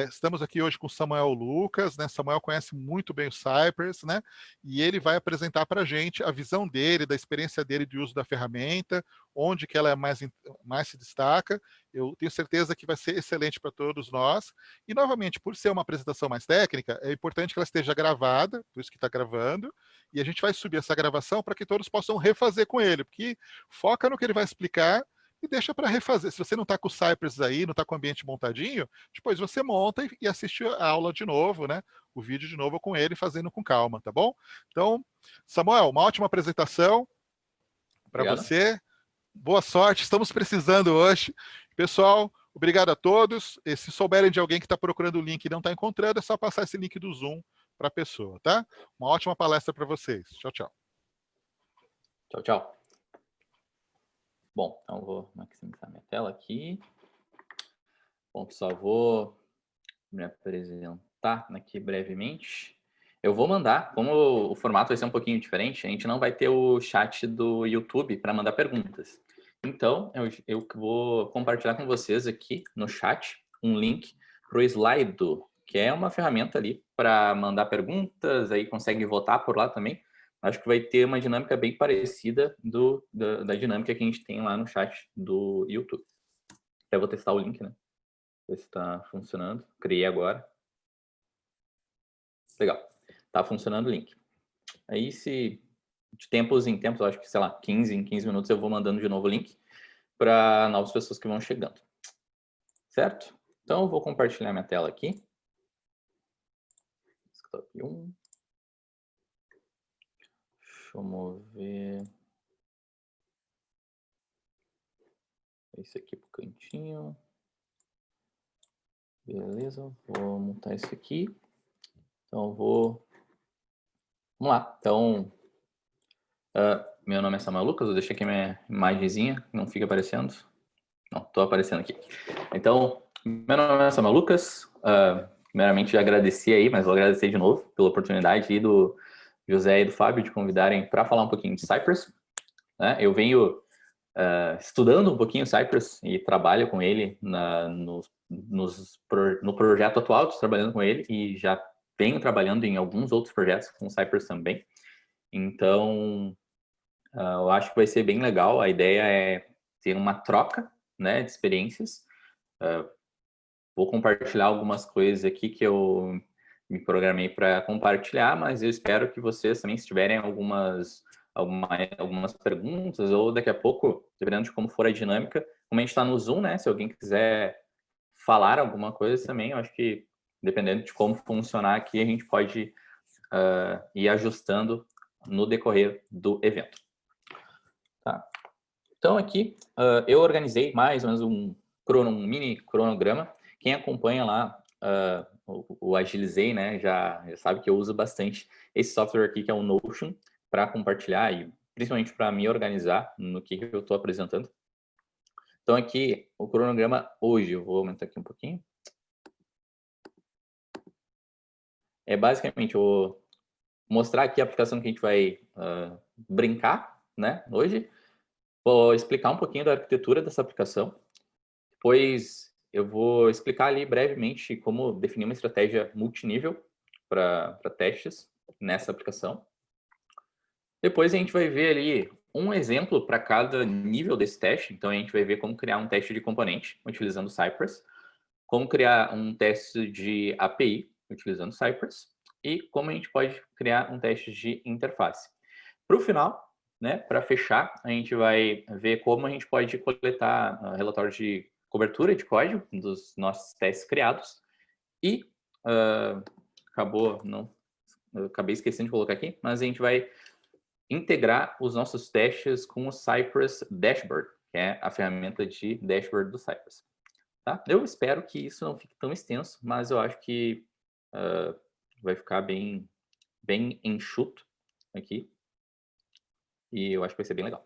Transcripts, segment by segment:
Estamos aqui hoje com o Samuel Lucas, né? Samuel conhece muito bem o Cypress, né? E ele vai apresentar para a gente a visão dele, da experiência dele de uso da ferramenta, onde que ela mais se destaca. Eu tenho certeza que vai ser excelente para todos nós. E, novamente, por ser uma apresentação mais técnica, é importante que ela esteja gravada, por isso que está gravando, e a gente vai subir essa gravação para que todos possam refazer com ele, porque foca no que ele vai explicar e deixa para refazer. Se você não está com o Cypress aí, não está com o ambiente montadinho, depois você monta e assiste a aula de novo, né? O vídeo de novo com ele, fazendo com calma, tá bom? Então, Samuel, uma ótima apresentação para Obrigado. você. Boa sorte, estamos precisando hoje. Pessoal, obrigado a todos. E se souberem de alguém que está procurando o link e não está encontrando, é só passar esse link do Zoom para a pessoa, tá? Uma ótima palestra para vocês. Tchau, tchau. Tchau, tchau. Bom, então vou maximizar minha tela aqui. Bom, pessoal, vou me apresentar aqui brevemente. Eu vou mandar, como o formato vai ser um pouquinho diferente, a gente não vai ter o chat do YouTube para mandar perguntas. Então, eu vou compartilhar com vocês aqui no chat um link para o Slido, que é uma ferramenta ali para mandar perguntas, aí consegue votar por lá também. Acho que vai ter uma dinâmica bem parecida da dinâmica que a gente tem lá no chat do YouTube. Eu vou testar o link, né? Ver se está funcionando. Criei agora. Legal. Tá funcionando o link. Aí, se de tempos em tempos, eu acho que, sei lá, 15 em 15 minutos, eu vou mandando de novo o link para novas pessoas que vão chegando. Certo? Então, eu vou compartilhar minha tela aqui. Desktop 1. Deixa eu mover esse aqui pro cantinho. Beleza, vou montar isso aqui. Então, vamos lá. Então, meu nome é Samuel Lucas, eu deixei aqui minha imagenzinha, não fica aparecendo. Não, estou aparecendo aqui. Então, meu nome é Samuel Lucas. Primeiramente, já agradeci aí, mas vou agradecer de novo pela oportunidade aí do José e do Fábio de convidarem para falar um pouquinho de Cypress. Né? Eu venho estudando um pouquinho Cypress e trabalho com ele no projeto atual, estou trabalhando com ele e já venho trabalhando em alguns outros projetos com Cypress também. Então, eu acho que vai ser bem legal. A ideia é ter uma troca, né, de experiências. Vou compartilhar algumas coisas aqui que eu me programei para compartilhar, mas eu espero que vocês também, se tiverem algumas perguntas, ou daqui a pouco, dependendo de como for a dinâmica, como a gente está no Zoom, né? Se alguém quiser falar alguma coisa também, eu acho que, dependendo de como funcionar aqui, a gente pode ir ajustando no decorrer do evento. Tá? Então, aqui, eu organizei mais ou menos um mini cronograma. Quem acompanha lá o Agilizei, né, já sabe que eu uso bastante esse software aqui, que é o Notion, para compartilhar e principalmente para me organizar no que eu estou apresentando. Então, aqui, o cronograma hoje, eu vou aumentar aqui um pouquinho. Basicamente, eu vou mostrar aqui a aplicação que a gente vai brincar, né, hoje. Vou explicar um pouquinho da arquitetura dessa aplicação. Depois eu vou explicar ali brevemente como definir uma estratégia multinível para testes nessa aplicação. Depois a gente vai ver ali um exemplo para cada nível desse teste. Então a gente vai ver como criar um teste de componente utilizando Cypress, como criar um teste de API utilizando Cypress e como a gente pode criar um teste de interface. Para o final, né, para fechar, a gente vai ver como a gente pode coletar relatórios de cobertura de código dos nossos testes criados e acabei esquecendo de colocar aqui, mas a gente vai integrar os nossos testes com o Cypress Dashboard, que é a ferramenta de dashboard do Cypress. Tá? Eu espero que isso não fique tão extenso, mas eu acho que vai ficar bem enxuto aqui. E eu acho que vai ser bem legal.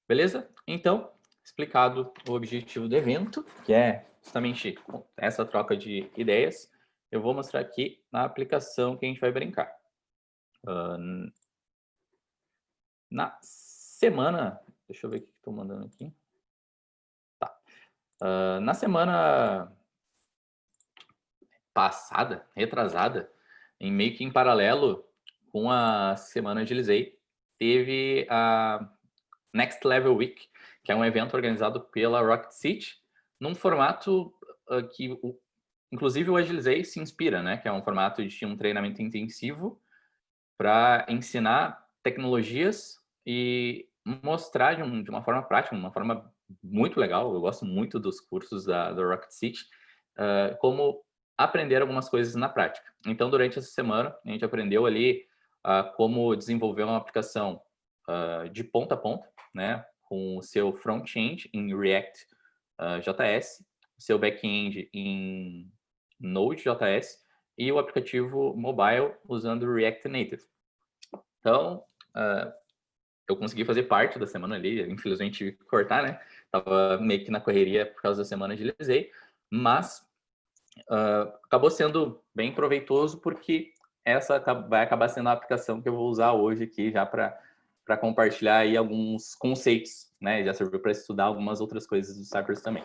Beleza? Então, explicado o objetivo do evento, que é justamente essa troca de ideias, eu vou mostrar aqui na aplicação que a gente vai brincar. Na semana... Deixa eu ver o que estou mandando aqui. Tá. Na semana passada, retrasada, meio que em paralelo com a Semana Agilizei, teve a Next Level Week, que é um evento organizado pela Rocket City, num formato que, inclusive, o Agilizei se inspira, né? Que é um formato de um treinamento intensivo para ensinar tecnologias e mostrar de uma forma prática, de uma forma muito legal. Eu gosto muito dos cursos da Rocket City, como aprender algumas coisas na prática. Então, durante essa semana, a gente aprendeu ali como desenvolver uma aplicação de ponta a ponta, né, com o seu front-end em React JS, o seu back-end em Node.js e o aplicativo mobile usando React Native. Então, eu consegui fazer parte da semana ali, infelizmente tive que cortar, né? Tava meio que na correria por causa da semana de Agilizei, mas acabou sendo bem proveitoso porque essa vai acabar sendo a aplicação que eu vou usar hoje aqui já para compartilhar aí alguns conceitos, né? Já serviu para estudar algumas outras coisas do Cypress também.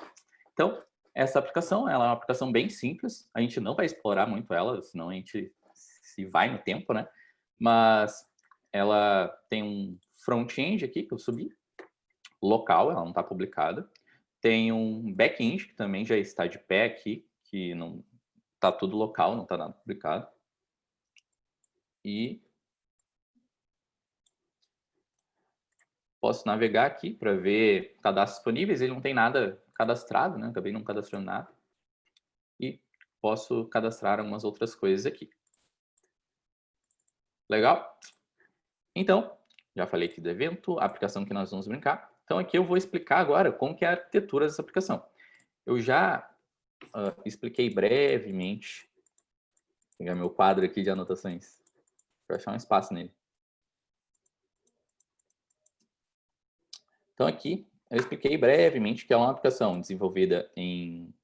Então, essa aplicação, ela é uma aplicação bem simples, a gente não vai explorar muito ela, senão a gente se vai no tempo, né? Mas ela tem um front-end aqui que eu subi, local, ela não está publicada. Tem um back-end que também já está de pé aqui, que não está tudo local, não está nada publicado. E posso navegar aqui para ver cadastros disponíveis. Ele não tem nada cadastrado, né? Acabei não cadastrando nada. E posso cadastrar algumas outras coisas aqui. Legal? Então, já falei aqui do evento, a aplicação que nós vamos brincar. Então, aqui eu vou explicar agora como que é a arquitetura dessa aplicação. Eu já expliquei brevemente. Vou pegar meu quadro aqui de anotações para achar um espaço nele. Então, aqui eu expliquei brevemente que é uma aplicação desenvolvida em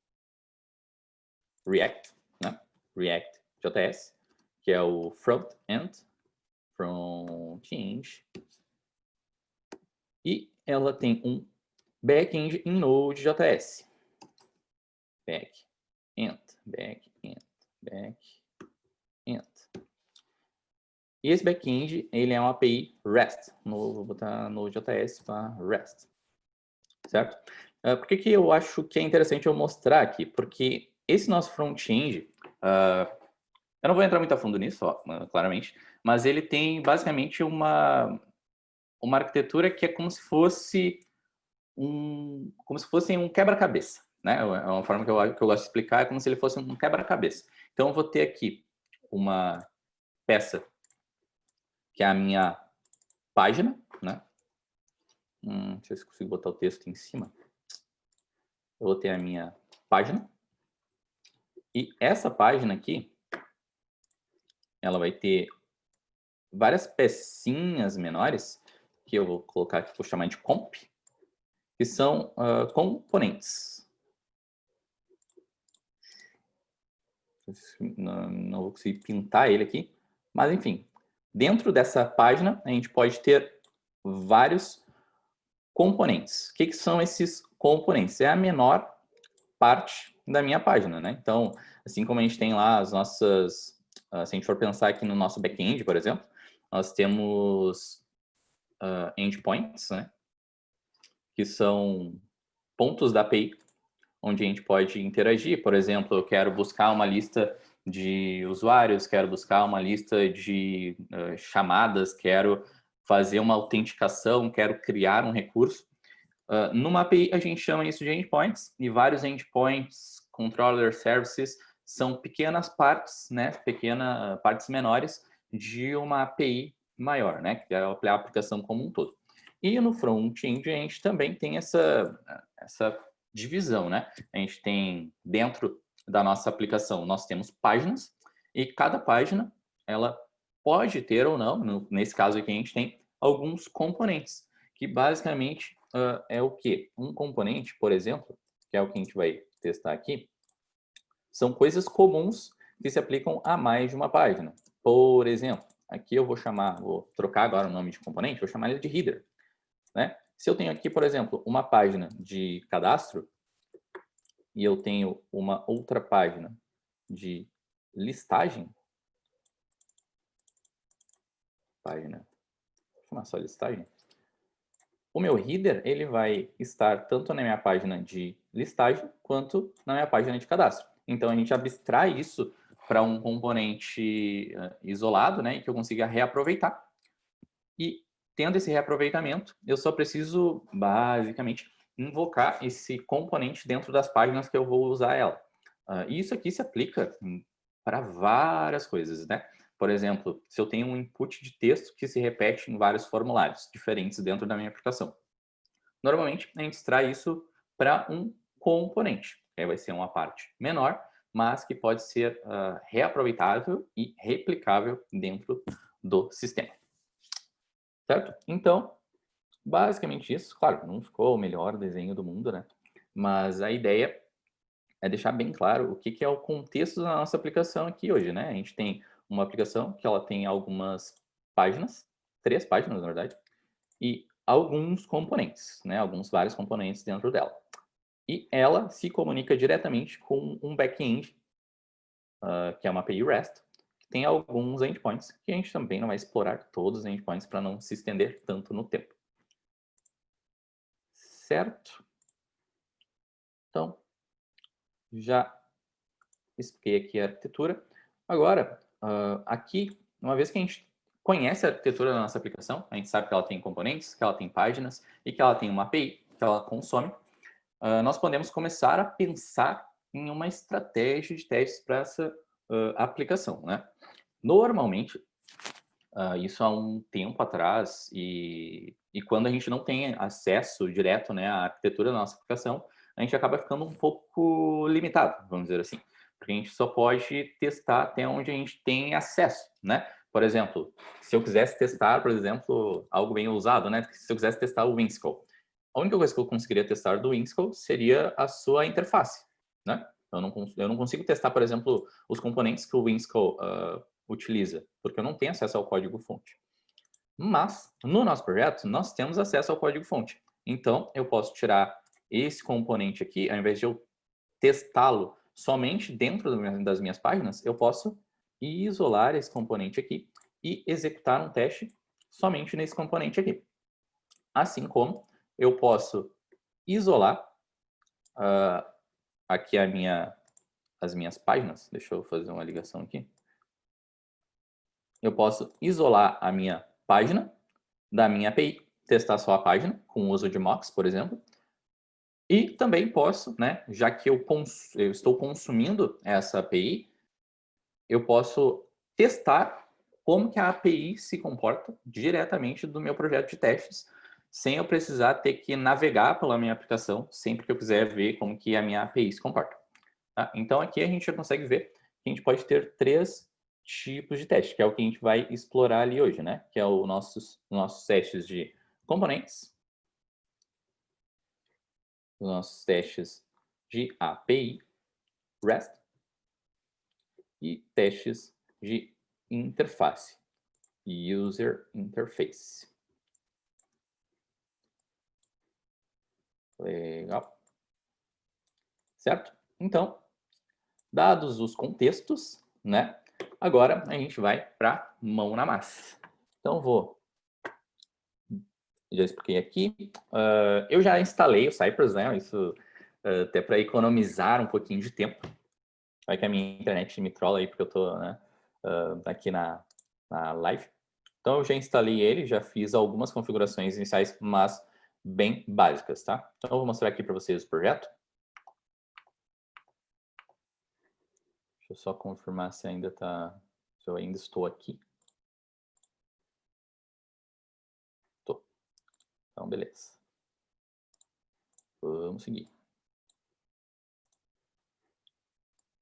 React, né? React.js, que é o front-end, e ela tem um back-end em Node.js. Back-end. E esse back-end, ele é uma API REST. Vou botar Node.js para REST. Certo? Por que eu acho que é interessante eu mostrar aqui? Porque esse nosso front-end, eu não vou entrar muito a fundo nisso, claramente, mas ele tem basicamente uma arquitetura que é como se fosse um quebra-cabeça, né? É uma forma que eu gosto de explicar, é como se ele fosse um quebra-cabeça. Então, eu vou ter aqui uma peça que é a minha página, né? Não sei se consigo botar o texto em cima. Eu vou ter a minha página. E essa página aqui, ela vai ter várias pecinhas menores, que eu vou colocar aqui, vou chamar de comp, que são componentes. Não vou conseguir pintar ele aqui, mas enfim. Dentro dessa página, a gente pode ter vários componentes. O que são esses componentes? É a menor parte da minha página, né? Então, assim como a gente tem lá as nossas... se a gente for pensar aqui no nosso back-end, por exemplo, nós temos endpoints, né? Que são pontos da API, onde a gente pode interagir. Por exemplo, eu quero buscar uma lista de usuários, quero buscar uma lista de chamadas, quero fazer uma autenticação, quero criar um recurso. Numa API, a gente chama isso de endpoints, e vários endpoints, controller services, são pequenas partes, né, partes menores de uma API maior, né, que é a aplicação como um todo. E no front-end, a gente também tem essa divisão, né? A gente tem, dentro da nossa aplicação, nós temos páginas, e cada página, ela pode ter ou não, nesse caso aqui a gente tem alguns componentes, que basicamente é o quê? Um componente, por exemplo, que é o que a gente vai testar aqui, são coisas comuns que se aplicam a mais de uma página. Por exemplo, aqui eu vou trocar agora o nome de componente, vou chamar ele de header, né? Se eu tenho aqui, por exemplo, uma página de cadastro e eu tenho uma outra página de listagem, página, vou chamar só listagem, o meu header ele vai estar tanto na minha página de listagem quanto na minha página de cadastro. Então a gente abstrai isso para um componente isolado, né, e que eu consiga reaproveitar. E tendo esse reaproveitamento, eu só preciso basicamente invocar esse componente dentro das páginas que eu vou usar ela. E isso aqui se aplica para várias coisas, né? Por exemplo, se eu tenho um input de texto que se repete em vários formulários diferentes dentro da minha aplicação. Normalmente, a gente extrai isso para um componente. Aí vai ser uma parte menor, mas que pode ser reaproveitável e replicável dentro do sistema. Certo? Então, basicamente isso. Claro, não ficou o melhor desenho do mundo, né? Mas a ideia é deixar bem claro o que é o contexto da nossa aplicação aqui hoje, né? A gente tem uma aplicação que ela tem algumas páginas, 3 páginas, na verdade, e alguns componentes, né? Vários componentes dentro dela. E ela se comunica diretamente com um back-end, que é uma API REST, que tem alguns endpoints, que a gente também não vai explorar todos os endpoints para não se estender tanto no tempo. Certo? Então, já expliquei aqui a arquitetura. Agora, aqui, uma vez que a gente conhece a arquitetura da nossa aplicação, a gente sabe que ela tem componentes, que ela tem páginas e que ela tem uma API que ela consome, nós podemos começar a pensar em uma estratégia de testes para essa aplicação, né? Normalmente, isso há um tempo atrás, e quando a gente não tem acesso direto, né, à arquitetura da nossa aplicação, a gente acaba ficando um pouco limitado, vamos dizer assim, porque a gente só pode testar até onde a gente tem acesso, né? Por exemplo, se eu quisesse testar, por exemplo, algo bem usado, né? Se eu quisesse testar o Whimsical, a única coisa que eu conseguiria testar do Whimsical seria a sua interface, né? Eu não consigo testar, por exemplo, os componentes que o Whimsical utiliza, porque eu não tenho acesso ao código-fonte. Mas, no nosso projeto, nós temos acesso ao código-fonte. Então, eu posso tirar esse componente aqui, ao invés de eu testá-lo somente dentro das minhas páginas, eu posso isolar esse componente aqui e executar um teste somente nesse componente aqui. Assim como eu posso isolar aqui as minhas páginas. Deixa eu fazer uma ligação aqui. Eu posso isolar a minha página da minha API, testar só a página, com o uso de mocks, por exemplo. E também posso, né, já que eu estou consumindo essa API, eu posso testar como que a API se comporta diretamente do meu projeto de testes, sem eu precisar ter que navegar pela minha aplicação sempre que eu quiser ver como que a minha API se comporta. Tá? Então, aqui a gente já consegue ver que a gente pode ter 3 tipos de teste, que é o que a gente vai explorar ali hoje, né? Que é os nossos testes de componentes, os nossos testes de API, REST, e testes de interface, User Interface. Legal. Certo? Então, dados os contextos, né? Agora a gente vai para mão na massa. Então, já expliquei aqui. Eu já instalei o Cypress, né? Isso até para economizar um pouquinho de tempo. Vai que a minha internet me trola aí, porque eu estou, né, aqui na live. Então, eu já instalei ele, já fiz algumas configurações iniciais, mas bem básicas, tá? Então, eu vou mostrar aqui para vocês o projeto. Deixa eu só confirmar se eu ainda estou aqui. Estou. Então, beleza. Vamos seguir.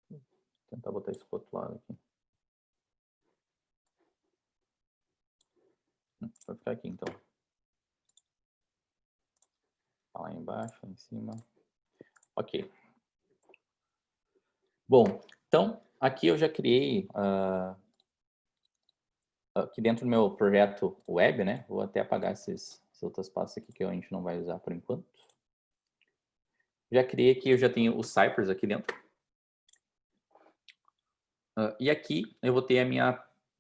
Vou tentar botar isso para o outro lado aqui. Vai ficar aqui, então. Tá lá embaixo, lá em cima. Ok. Bom, então, aqui eu já criei, aqui dentro do meu projeto web, né? Vou até apagar essas outras pastas aqui que a gente não vai usar por enquanto. Já criei aqui, eu já tenho o Cypress aqui dentro. E aqui eu vou ter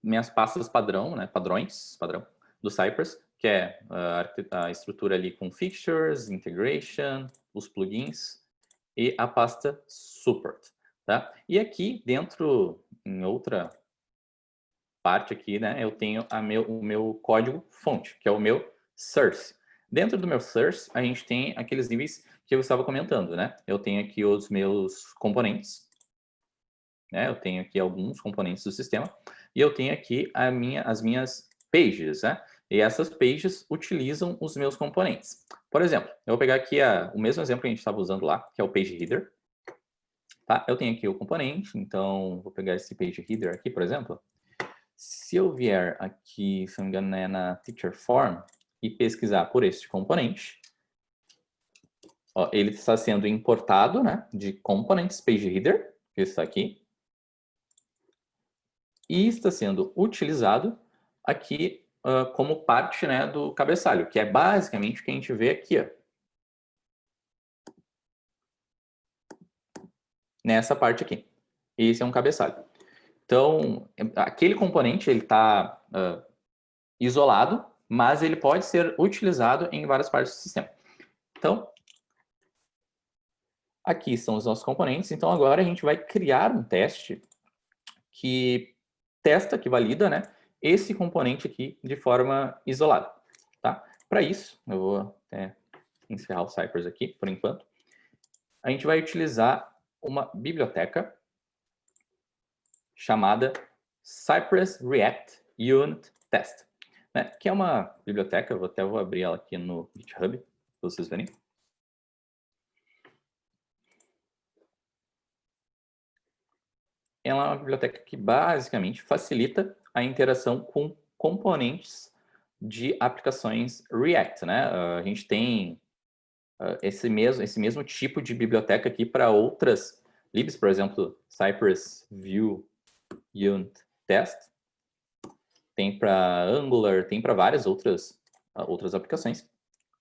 minhas pastas padrão, né, padrão do Cypress, que é a estrutura ali com fixtures, integration, os plugins e a pasta support, tá? E aqui dentro, em outra parte aqui, né, eu tenho o meu código fonte, que é o meu source. Dentro do meu source, a gente tem aqueles níveis que eu estava comentando, né? Eu tenho aqui os meus componentes, né? Eu tenho aqui alguns componentes do sistema e eu tenho aqui as minhas pages, né? E essas pages utilizam os meus componentes. Por exemplo, eu vou pegar aqui o mesmo exemplo que a gente estava usando lá, que é o page header. Tá? Eu tenho aqui o componente, então vou pegar esse page header aqui, por exemplo. Se eu vier aqui, se não me engano, é na teacher form e pesquisar por este componente, ó, ele está sendo importado, né, de components page header, que está aqui, e está sendo utilizado aqui como parte, né, do cabeçalho, que é basicamente o que a gente vê aqui, ó, nessa parte aqui. Esse é um cabeçalho. Então, aquele componente ele está isolado, mas ele pode ser utilizado em várias partes do sistema. Então, aqui são os nossos componentes. Então, agora a gente vai criar um teste que testa, que valida, né, esse componente aqui de forma isolada. Tá? Para isso, eu vou até encerrar o Cypress aqui, por enquanto. A gente vai utilizar uma biblioteca chamada Cypress React Unit Test, né, que é uma biblioteca, eu vou abrir ela aqui no GitHub, para vocês verem. Ela é uma biblioteca que basicamente facilita a interação com componentes de aplicações React, né? A gente tem esse mesmo tipo de biblioteca aqui para outras libs, por exemplo, Cypress Vue Unit Test, tem para Angular, tem para várias outras aplicações.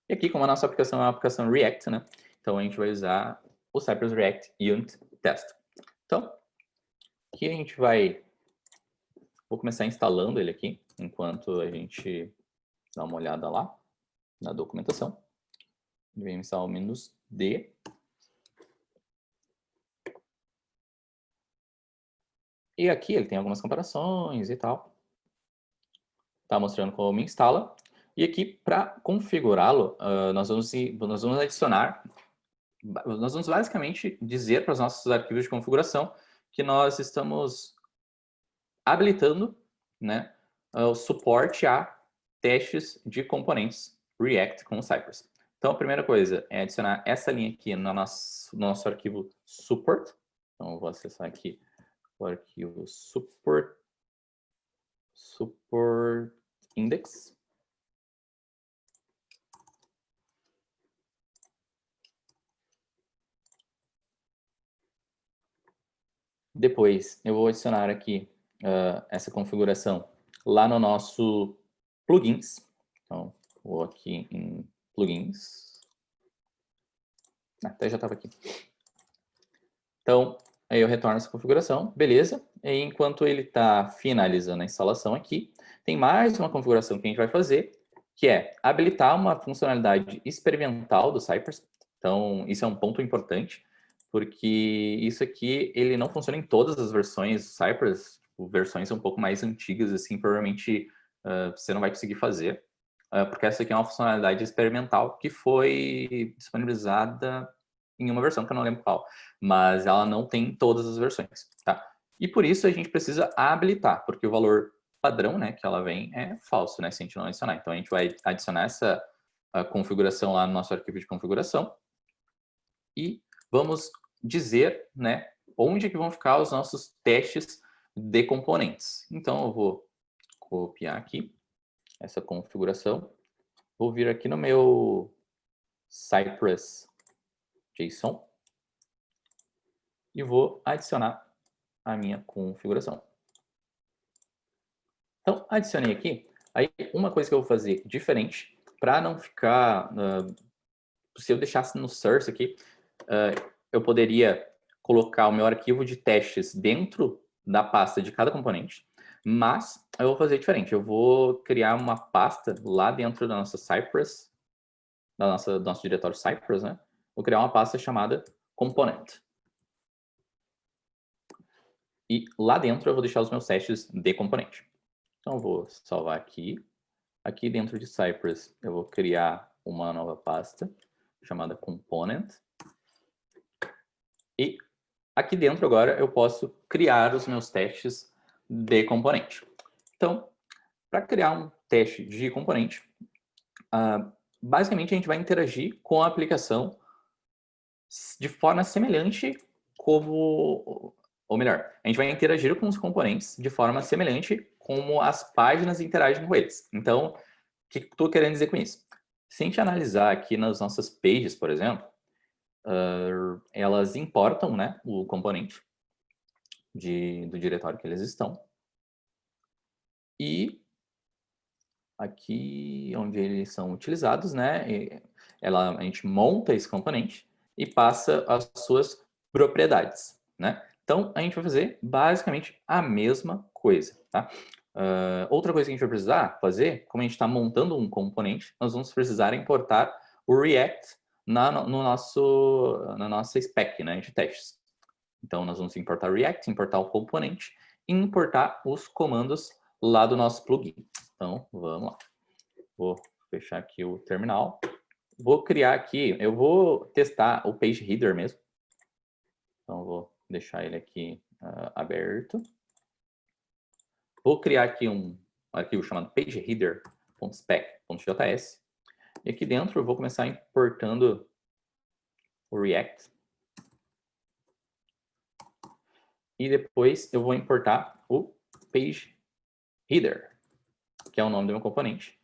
E aqui, como a nossa aplicação é uma aplicação React, né? Então a gente vai usar o Cypress React Unit Test. Então, aqui a gente vou começar instalando ele aqui, enquanto a gente dá uma olhada lá na documentação. Vem instalar o -d. E aqui ele tem algumas comparações e tal. Tá mostrando como instala. E aqui, para configurá-lo, nós vamos adicionar, nós vamos basicamente dizer para os nossos arquivos de configuração que nós estamos habilitando, né, o suporte a testes de componentes React com o Cypress. Então, a primeira coisa é adicionar essa linha aqui no nosso arquivo support. Então, eu vou acessar aqui o arquivo support index. Depois, eu vou adicionar aqui essa configuração lá no nosso plugins. Então, vou aqui em plugins. Até já estava aqui. Então, aí eu retorno essa configuração, beleza. E enquanto ele está finalizando a instalação aqui, tem mais uma configuração que a gente vai fazer, que é habilitar uma funcionalidade experimental do Cypress. Então, isso é um ponto importante, porque isso aqui, ele não funciona em todas as versões do Cypress, versões um pouco mais antigas, assim, provavelmente você não vai conseguir fazer, porque essa aqui é uma funcionalidade experimental que foi disponibilizada em uma versão que eu não lembro qual, mas ela não tem todas as versões, tá? E por isso a gente precisa habilitar, porque o valor padrão, né, que ela vem é falso, né, se a gente não adicionar. Então a gente vai adicionar essa configuração lá no nosso arquivo de configuração e vamos dizer, né, onde que vão ficar os nossos testes de componentes. Então eu vou copiar aqui essa configuração, vou vir aqui no meu Cypress JSON e vou adicionar a minha configuração. Então, adicionei aqui. Aí, uma coisa que eu vou fazer diferente, para não ficar... se eu deixasse no source aqui, eu poderia colocar o meu arquivo de testes dentro da pasta de cada componente, mas eu vou fazer diferente. Eu vou criar uma pasta lá dentro da nossa Cypress, do nosso diretório Cypress, né? Vou criar uma pasta chamada component. E lá dentro eu vou deixar os meus testes de componente. Então eu vou salvar aqui. Aqui dentro de Cypress eu vou criar uma nova pasta chamada component. E aqui dentro agora eu posso criar os meus testes de componente. Então, para criar um teste de componente, basicamente a gente vai interagir com a aplicação de forma semelhante como... Ou melhor, a gente vai interagir com os componentes de forma semelhante como as páginas interagem com eles. Então, o que eu estou querendo dizer com isso? Se a gente analisar aqui nas nossas pages, por exemplo, elas importam, né, o componente do diretório que eles estão. E aqui onde eles são utilizados, né, a gente monta esse componente e passa as suas propriedades, né? Então, a gente vai fazer basicamente a mesma coisa, tá? Outra coisa que a gente vai precisar fazer, como a gente está montando um componente, nós vamos precisar importar o React na nossa spec, né, de testes. Então, nós vamos importar o React, importar o componente e importar os comandos lá do nosso plugin. Então, vamos lá. Vou fechar aqui o terminal. Vou criar aqui, eu vou testar o page header mesmo. Então, vou deixar ele aqui aberto. Vou criar aqui um arquivo chamado pageheader.spec.js. E aqui dentro eu vou começar importando o React. E depois eu vou importar o pageheader, que é o nome do meu componente.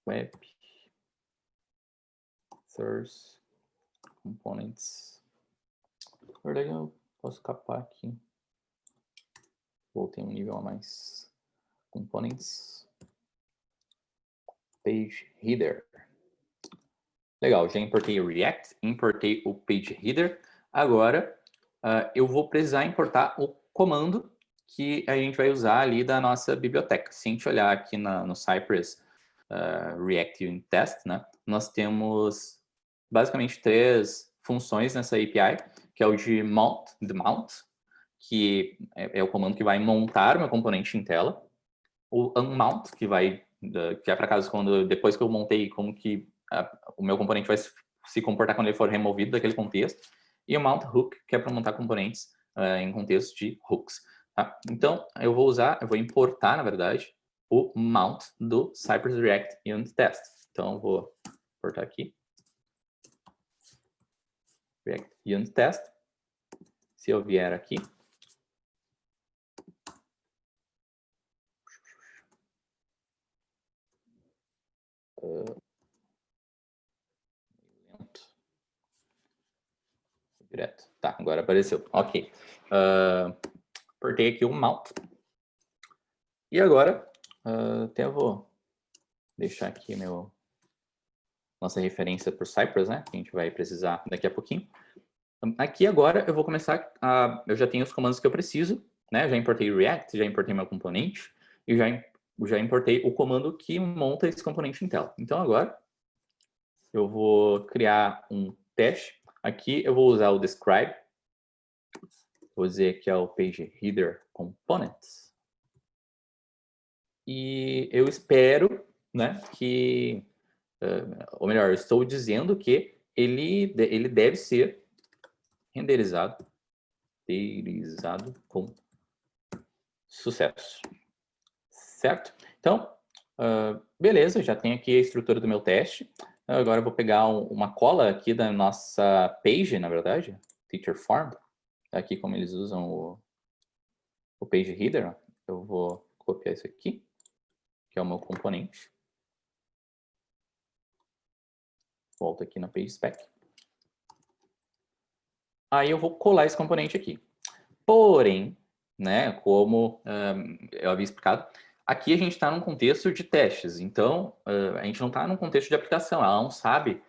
Web source components. Na verdade, eu posso capar aqui. Voltei um nível a mais. Components. Page header. Legal, já importei o React, importei o page header. Agora, eu vou precisar importar o comando que a gente vai usar ali da nossa biblioteca. Se a gente olhar aqui no Cypress React Unit Test, né, nós temos basicamente 3 funções nessa API, que é o de mount, que é o comando que vai montar o meu componente em tela, o unmount, que é para caso depois que eu montei, como que o meu componente vai se comportar quando ele for removido daquele contexto, e o mount hook, que é para montar componentes em contexto de hooks. Tá? Então, eu vou importar, na verdade, o mount do Cypress React Unit Test. Então, eu vou importar aqui. React Unit Test. Se eu vier aqui. Direto. Tá, agora apareceu. Ok. Apertei aqui o mount. E agora, até eu vou deixar aqui nossa referência para o Cypress, né? Que a gente vai precisar daqui a pouquinho. Aqui agora eu vou começar eu já tenho os comandos que eu preciso, né? Já importei o React, já importei meu componente e já importei o comando que monta esse componente em tela. Então agora eu vou criar um teste. Aqui eu vou usar o describe. Vou dizer que é o page header components. E eu espero, né, que, ou melhor, eu estou dizendo que ele deve ser renderizado com sucesso. Certo? Então, beleza, já tenho aqui a estrutura do meu teste. Agora eu vou pegar uma cola aqui da nossa page, na verdade, teacher form. Aqui como eles usam o page header, eu vou copiar isso aqui, que é o meu componente. Volto aqui na page spec. Aí eu vou colar esse componente aqui. Porém, né, como eu havia explicado, aqui a gente está num contexto de testes. Então, a gente não está num contexto de aplicação. Ela não sabe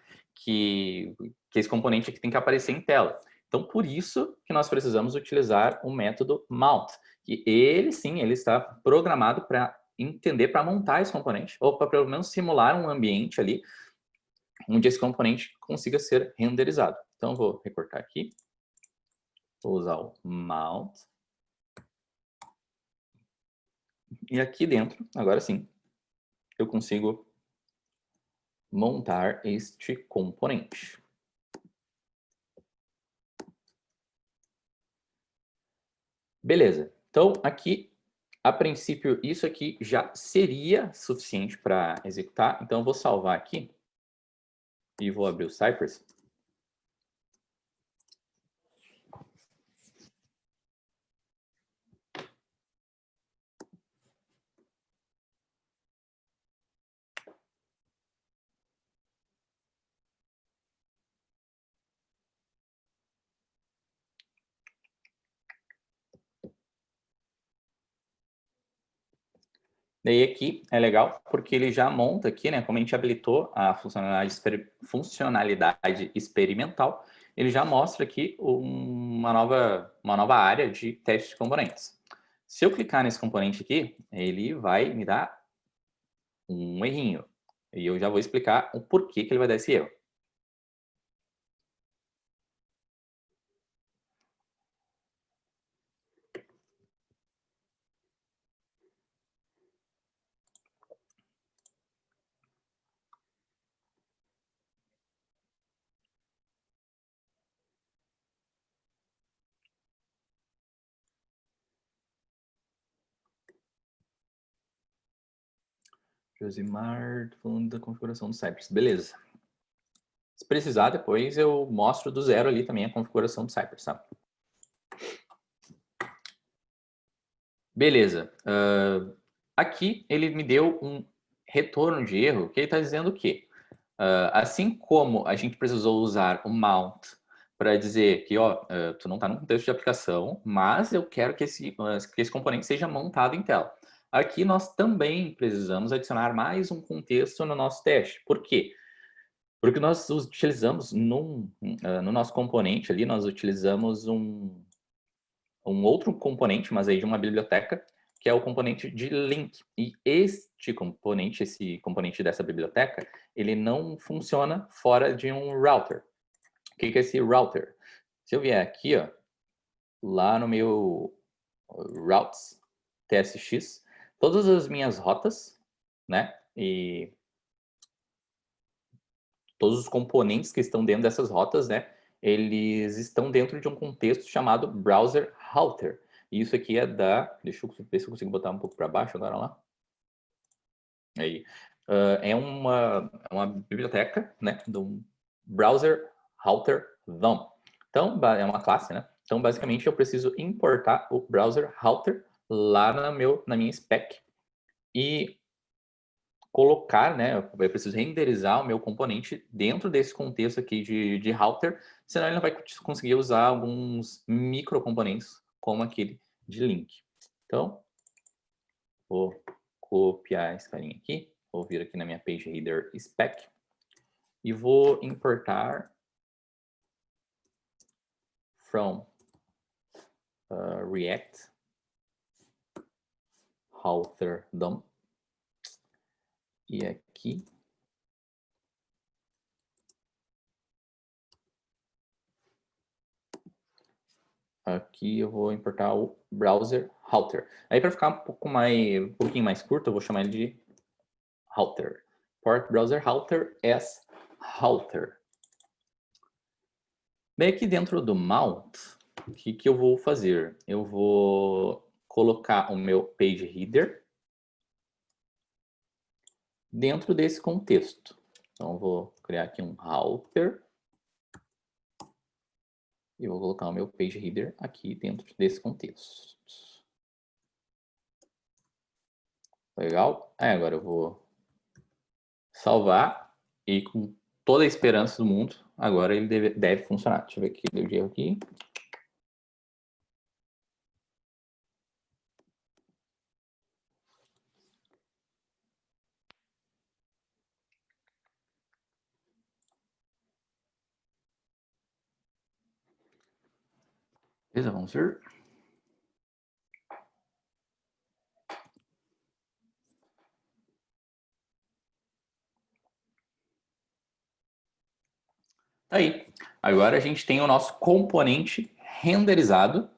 que esse componente aqui tem que aparecer em tela. Então, por isso que nós precisamos utilizar o método mount, que ele sim, ele está programado para entender, para montar esse componente, ou para pelo menos simular um ambiente ali, onde esse componente consiga ser renderizado. Então, eu vou recortar aqui, vou usar o mount, e aqui dentro, agora sim, eu consigo montar este componente. Beleza. Então, aqui, a princípio, isso aqui já seria suficiente para executar. Então, eu vou salvar aqui e vou abrir o Cypress. Daí aqui é legal porque ele já monta aqui, né? Como a gente habilitou a funcionalidade experimental, ele já mostra aqui uma nova área de teste de componentes. Se eu clicar nesse componente aqui, ele vai me dar um errinho. E eu já vou explicar o porquê que ele vai dar esse erro. Josimar, falando da configuração do Cypress. Beleza. Se precisar, depois eu mostro do zero ali também a configuração do Cypress, tá? Beleza. Aqui ele me deu um retorno de erro, que ele está dizendo que, assim como a gente precisou usar o mount para dizer que, ó, tu não está num contexto de aplicação, mas eu quero que esse componente seja montado em tela. Aqui nós também precisamos adicionar mais um contexto no nosso teste. Por quê? Porque nós utilizamos no nosso componente ali, nós utilizamos um outro componente, mas aí de uma biblioteca, que é o componente de link. E esse componente dessa biblioteca, ele não funciona fora de um router. O que é esse router? Se eu vier aqui, ó, lá no meu routes tsx, todas as minhas rotas, né, e todos os componentes que estão dentro dessas rotas, né, eles estão dentro de um contexto chamado browser router. E isso aqui é deixa eu ver se eu consigo botar um pouco para baixo agora lá. Aí. É uma biblioteca, né, do browser router DOM. Então, é uma classe, né? Então, basicamente, eu preciso importar o browser router lá na minha spec e colocar, né, eu preciso renderizar o meu componente dentro desse contexto aqui de router, senão ele não vai conseguir usar alguns microcomponentes como aquele de link. Então, vou copiar esse carinha aqui, vou vir aqui na minha page header spec e vou importar from React router DOM e aqui eu vou importar o browser router. Aí para ficar um pouquinho mais curto, eu vou chamar ele de router. Port browser router as router. Bem, aqui dentro do mount, o que eu vou fazer? Eu vou colocar o meu page header dentro desse contexto. Então, eu vou criar aqui um router e vou colocar o meu page header aqui dentro desse contexto. Legal? Agora eu vou salvar e com toda a esperança do mundo, agora ele deve funcionar. Deixa eu ver aqui, deu de erro aqui. Beleza, vamos ver. Aí, agora a gente tem o nosso componente renderizado,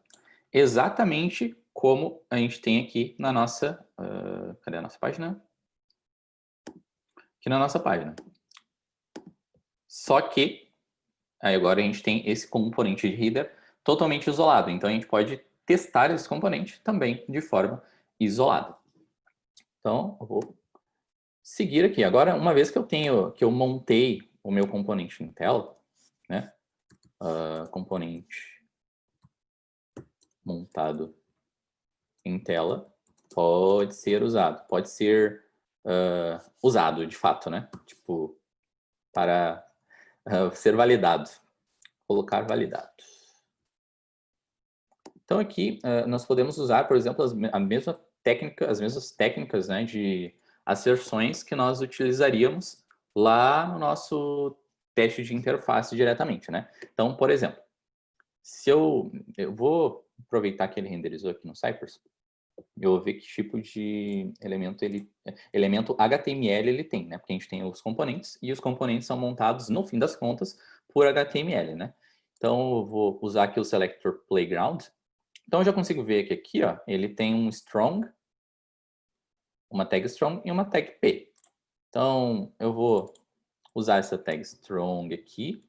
exatamente como a gente tem aqui na nossa... cadê a nossa página? Aqui na nossa página. Só que, aí agora a gente tem esse componente de header totalmente isolado. Então, a gente pode testar esse componente também de forma isolada. Então, eu vou seguir aqui. Agora, uma vez que eu montei o meu componente em tela, né? Componente montado em tela pode ser usado. Pode ser usado, de fato, né? Tipo, para ser validado. Colocar validado. Então, aqui, nós podemos usar, por exemplo, as mesmas técnicas, né, de asserções que nós utilizaríamos lá no nosso teste de interface diretamente, né? Então, por exemplo, se eu vou aproveitar que ele renderizou aqui no Cypress, eu vou ver que tipo de elemento HTML ele tem, né? Porque a gente tem os componentes e os componentes são montados, no fim das contas, por HTML, né? Então, eu vou usar aqui o selector playground. Então, eu já consigo ver que aqui, ó, ele tem um strong, uma tag strong e uma tag p. Então, eu vou usar essa tag strong aqui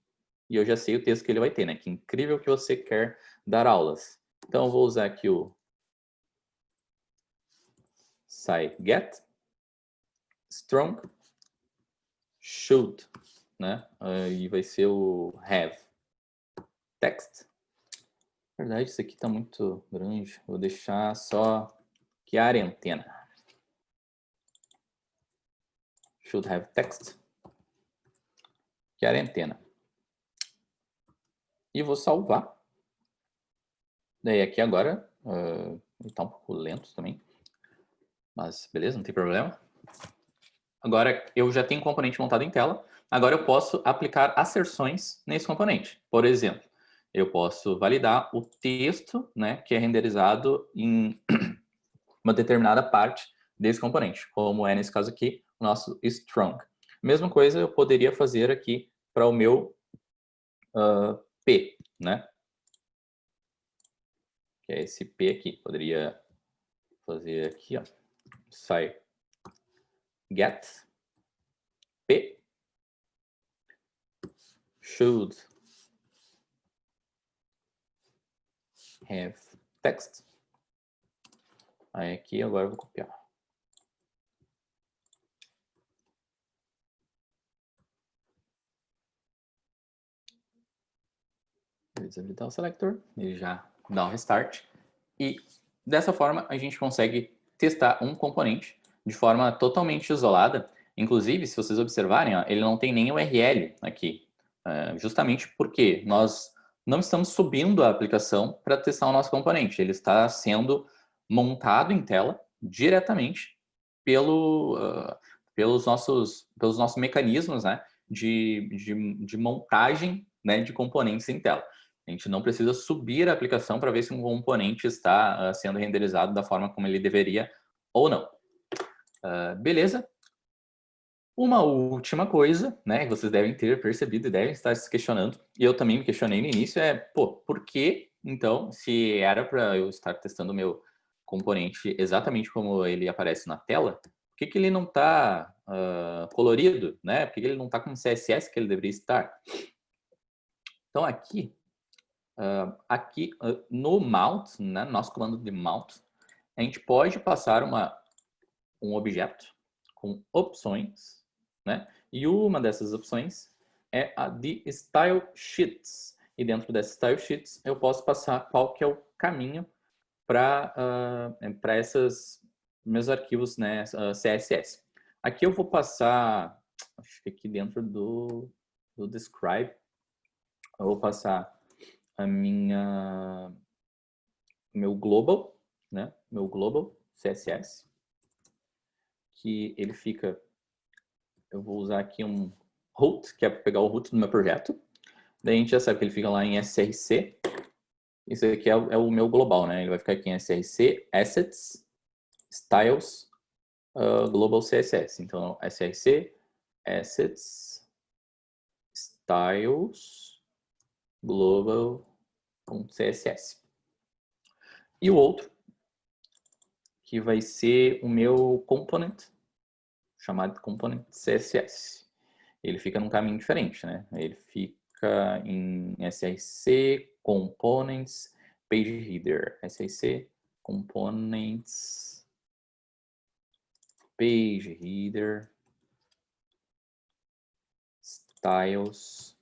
e eu já sei o texto que ele vai ter, né? Que incrível que você quer dar aulas. Então, eu vou usar aqui o site_get strong should, né? E vai ser o have text. Na verdade, isso aqui está muito grande. Vou deixar só quarentena. Should have text. Quarentena. E vou salvar. Daí aqui agora, ele está um pouco lento também. Mas beleza, não tem problema. Agora eu já tenho um componente montado em tela. Agora eu posso aplicar asserções nesse componente. Por exemplo, eu posso validar o texto, né, que é renderizado em uma determinada parte desse componente, como é nesse caso aqui, o nosso strong. Mesma coisa eu poderia fazer aqui para o meu P, né? Que é esse P aqui. Poderia fazer aqui, ó, sai get P should have text. Aí aqui agora eu vou copiar. Desabilitar o selector, ele já dá um restart. E dessa forma a gente consegue testar um componente de forma totalmente isolada. Inclusive, se vocês observarem, ó, ele não tem nem URL aqui. Justamente porque nós não estamos subindo a aplicação para testar o nosso componente. Ele está sendo montado em tela diretamente pelos nossos mecanismos, né, de montagem, né, de componentes em tela. A gente não precisa subir a aplicação para ver se um componente está sendo renderizado da forma como ele deveria ou não. Beleza? Uma última coisa, né, que vocês devem ter percebido e devem estar se questionando, e eu também me questionei no início, por que, então, se era para eu estar testando o meu componente exatamente como ele aparece na tela, por que ele não está colorido, né? Por que ele não está com o CSS que ele deveria estar? Então, aqui no mount, né, no nosso comando de mount, a gente pode passar um objeto com opções, né? E uma dessas opções é a de Style Sheets. E dentro dessa Style Sheets eu posso passar qual que é o caminho para esses meus arquivos, né, CSS. Aqui eu vou passar, acho que aqui dentro do Describe, eu vou passar meu global, né? Meu global CSS, que ele fica, eu vou usar aqui um root, que é para pegar o root do meu projeto. Daí a gente já sabe que ele fica lá em src. Isso aqui é o meu global, né? Ele vai ficar aqui em SRC, Assets, Styles, Global CSS. Então, SRC, Assets, Styles, Global CSS. E o outro, que vai ser o meu component, chamado de component CSS. Ele fica num caminho diferente, né? Ele fica em SRC, Components, Page Header. SRC, Components, Page Header, Styles,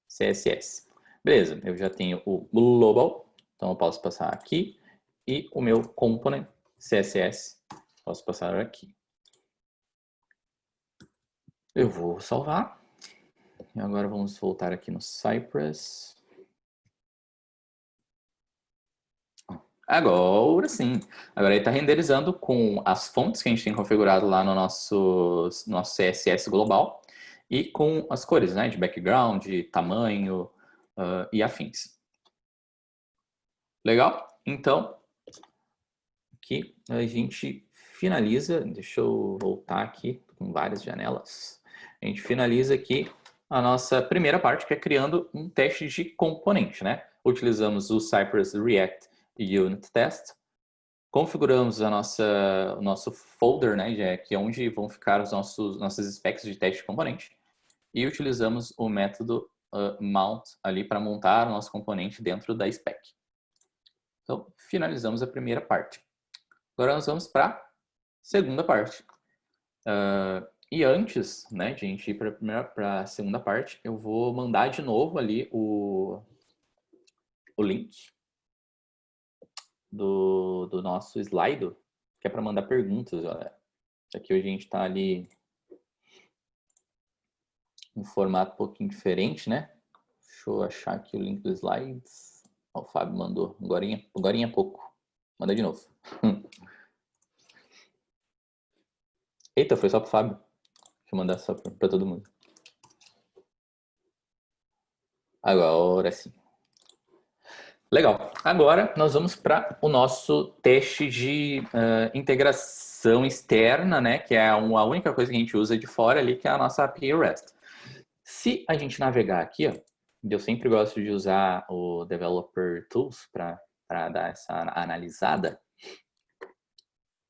CSS. Beleza, eu já tenho o Global, então eu posso passar aqui. E o meu Component CSS, posso passar aqui. Eu vou salvar. E agora vamos voltar aqui no Cypress. Agora sim. Agora ele está renderizando com as fontes que a gente tem configurado lá no nosso CSS global e com as cores, né? De background, de tamanho e afins. Legal? Então, aqui a gente finaliza. Deixa eu voltar aqui com várias janelas. A gente finaliza aqui a nossa primeira parte, que é criando um teste de componente, né? Utilizamos o Cypress React Unit Test, configuramos o nosso folder, né? Que é onde vão ficar os nossos specs de teste de componente, e utilizamos o método mount ali para montar o nosso componente dentro da spec. Então, finalizamos a primeira parte. Agora nós vamos para a segunda parte. E antes, né, de a gente ir para a segunda parte, eu vou mandar de novo ali o link do nosso slide, que é para mandar perguntas, galera. Aqui hoje a gente está ali um formato um pouquinho diferente, né? Deixa eu achar aqui o link dos slides. O Fábio mandou, agorinha pouco. Manda de novo. Eita, foi só pro Fábio. Deixa eu mandar só para todo mundo. Agora sim. Legal. Agora nós vamos para o nosso teste de integração externa, né? Que é a única coisa que a gente usa de fora ali, que é a nossa API REST. Se a gente navegar aqui, ó, eu sempre gosto de usar o Developer Tools para dar essa analisada.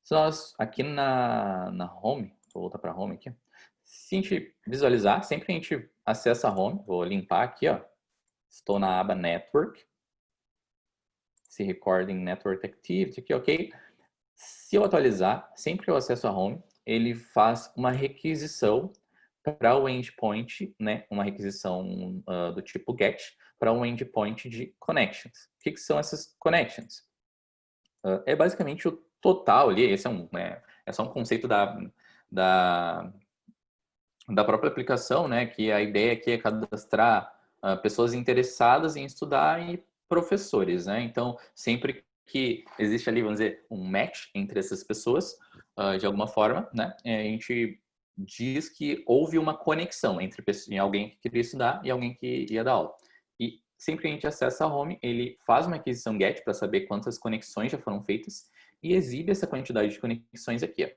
Se nós, aqui na Home, vou voltar para a Home aqui, se a gente visualizar, sempre que a gente acessa a Home, vou limpar aqui, ó, estou na aba Network, se Recording Network Activity, aqui, ok. Se eu atualizar, sempre que eu acesso a Home, ele faz uma requisição para o endpoint, né, uma requisição do tipo GET, para um endpoint de connections. O que são essas connections? É basicamente o total ali, esse é só um conceito da própria aplicação, né, que a ideia aqui é cadastrar pessoas interessadas em estudar e professores, né? Então, sempre que existe ali, vamos dizer, um match entre essas pessoas, de alguma forma, né, a gente diz que houve uma conexão entre alguém que queria estudar e alguém que ia dar aula. E sempre que a gente acessa a Home, ele faz uma aquisição GET para saber quantas conexões já foram feitas e exibe essa quantidade de conexões aqui, ó.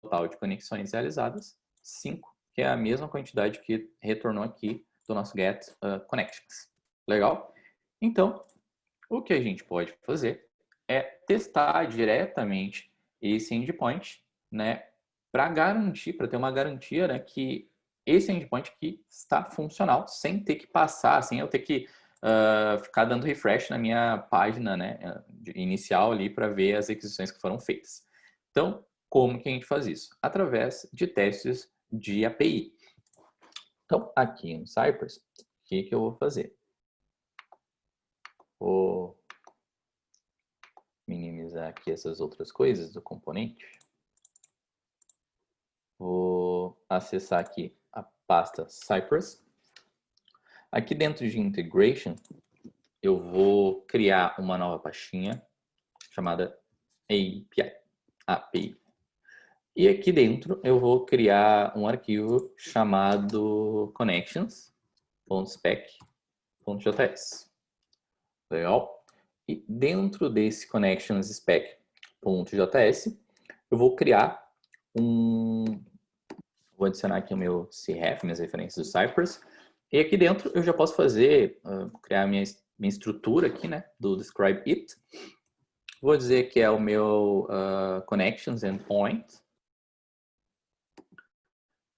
Total de conexões realizadas, 5, que é a mesma quantidade que retornou aqui do nosso get connections. Legal? Então, o que a gente pode fazer é testar diretamente esse endpoint, né, para garantir, para ter uma garantia, né, que esse endpoint aqui está funcional, sem ter que passar, sem eu ter que ficar dando refresh na minha página, né, inicial ali para ver as requisições que foram feitas. Então, como que a gente faz isso? Através de testes de API. Então, aqui no Cypress, o que eu vou fazer? Vou minimizar aqui essas outras coisas do componente. Vou acessar aqui a pasta Cypress. Aqui dentro de Integration, eu vou criar uma nova pastinha chamada API. E aqui dentro eu vou criar um arquivo chamado connections.spec.js. Legal. E dentro desse connections spec.js, eu vou criar vou adicionar aqui o meu CREF, minhas referências do Cypress. E aqui dentro eu já posso fazer, criar minha estrutura aqui, né, do describe it. Vou dizer que é o meu connections endpoint.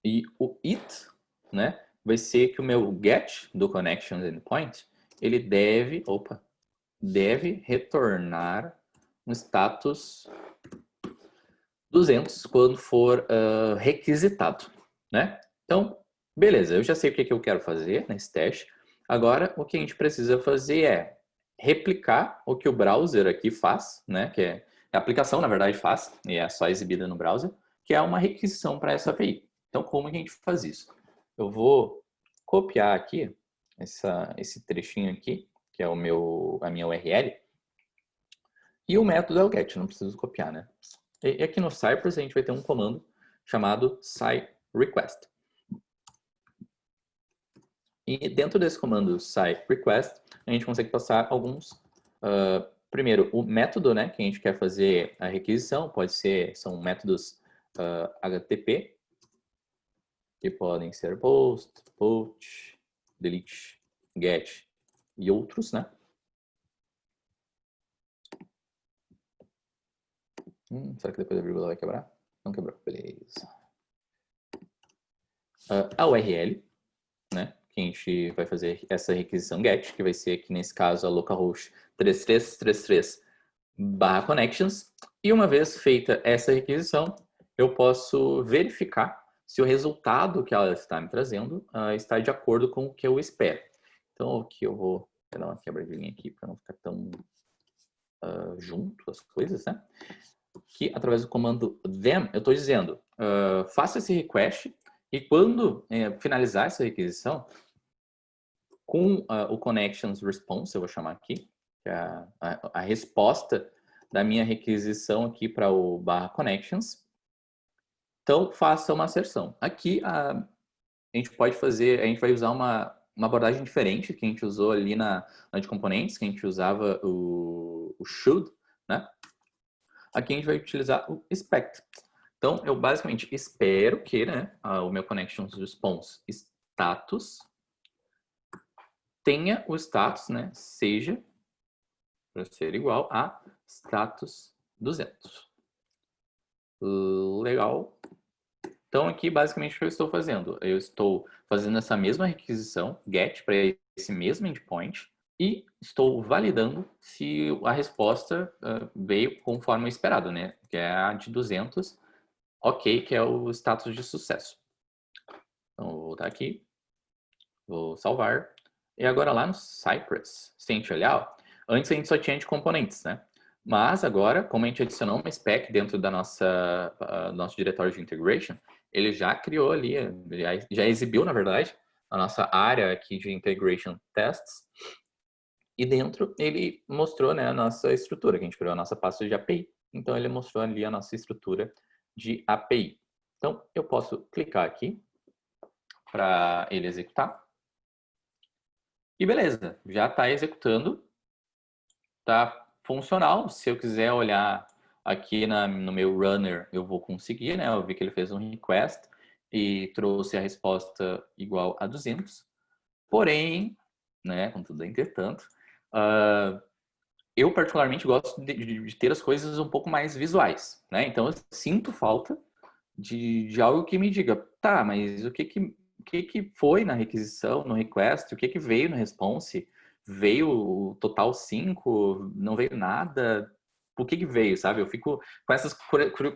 E o it, né, vai ser que o meu get do connections endpoint, ele deve retornar um status 200 quando for requisitado, né? Então, beleza, eu já sei o que eu quero fazer nesse teste. Agora, o que a gente precisa fazer é replicar o que o browser aqui faz, né? Que é a aplicação, na verdade, faz, e é só exibida no browser, que é uma requisição para essa API. Então, como que a gente faz isso? Eu vou copiar aqui esse trechinho aqui, que é a minha URL, e o método é o get, não preciso copiar, né? E aqui no Cypress a gente vai ter um comando chamado SciRequest. E dentro desse comando SciRequest, a gente consegue passar alguns... primeiro, o método, né, que a gente quer fazer a requisição, são métodos HTTP, que podem ser post, put, delete, get e outros, né? Será que depois a vírgula vai quebrar? Não quebrou, beleza. A URL, né? Que a gente vai fazer essa requisição GET, que vai ser aqui nesse caso a localhost 3333/connections. E uma vez feita essa requisição, eu posso verificar se o resultado que ela está me trazendo está de acordo com o que eu espero. Então aqui eu vou dar uma quebradinha aqui para não ficar tão junto as coisas, né? Que através do comando them, eu estou dizendo, faça esse request e quando finalizar essa requisição, com o connections response, eu vou chamar aqui, que é a resposta da minha requisição aqui para o /connections. Então, faça uma asserção. Aqui, a gente pode fazer, a gente vai usar uma abordagem diferente que a gente usou ali na de componentes, que a gente usava o should, né? Aqui a gente vai utilizar o expect. Então, eu basicamente espero que, né, o meu connections response status tenha o status, né, seja para ser igual a status 200. Legal. Então, aqui, basicamente, o que eu estou fazendo? Eu estou fazendo essa mesma requisição, get, para esse mesmo endpoint, e estou validando se a resposta veio conforme esperado, né? Que é a de 200, ok, que é o status de sucesso. Então, vou voltar aqui, vou salvar. E agora lá no Cypress, se a gente olhar, ó, antes a gente só tinha de componentes, né? Mas agora, como a gente adicionou uma spec dentro da nosso diretório de integration, ele já criou ali, já exibiu, na verdade, a nossa área aqui de integration tests. E dentro ele mostrou, né, a nossa estrutura, que a gente criou a nossa pasta de API. Então ele mostrou ali a nossa estrutura de API. Então eu posso clicar aqui para ele executar. E beleza, já está executando, está funcional. Se eu quiser olhar aqui no meu runner, eu vou conseguir, né? Eu vi que ele fez um request e trouxe a resposta igual a 200. Porém, né, contudo, entretanto, eu particularmente gosto de ter as coisas um pouco mais visuais, né? Então eu sinto falta de algo que me diga, tá, mas o que foi na requisição, no request, o que veio no response? Veio o total 5? Não veio nada? O que veio, sabe? Eu fico com essas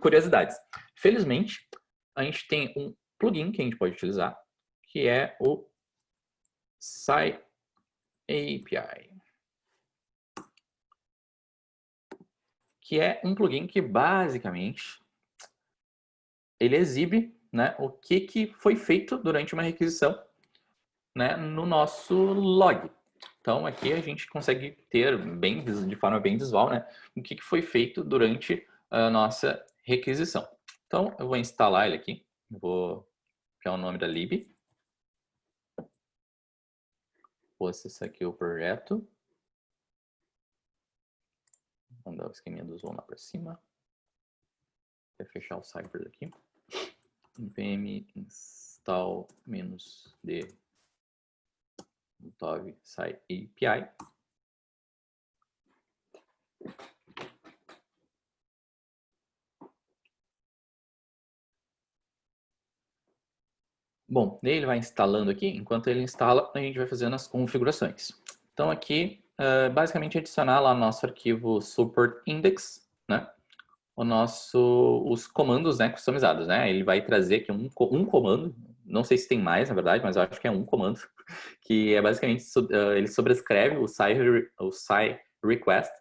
curiosidades. Felizmente, a gente tem um plugin que a gente pode utilizar, que é o SciAPI, que é um plugin que basicamente ele exibe, né, o que foi feito durante uma requisição, né, no nosso log. Então aqui a gente consegue ter de forma bem visual, né, o que foi feito durante a nossa requisição. Então eu vou instalar ele aqui, vou criar o nome da lib, vou acessar aqui o projeto, Vamos dar o esqueminha do zoom lá para cima. Vou fechar o Cypress aqui. npm install -d tov sci API. Bom, ele vai instalando aqui. Enquanto ele instala, a gente vai fazendo as configurações. Então aqui, basicamente adicionar lá no nosso arquivo support index, né? Os comandos, né, customizados, né? Ele vai trazer aqui um comando, não sei se tem mais, na verdade, mas eu acho que é um comando, que é basicamente, ele sobrescreve o sci request,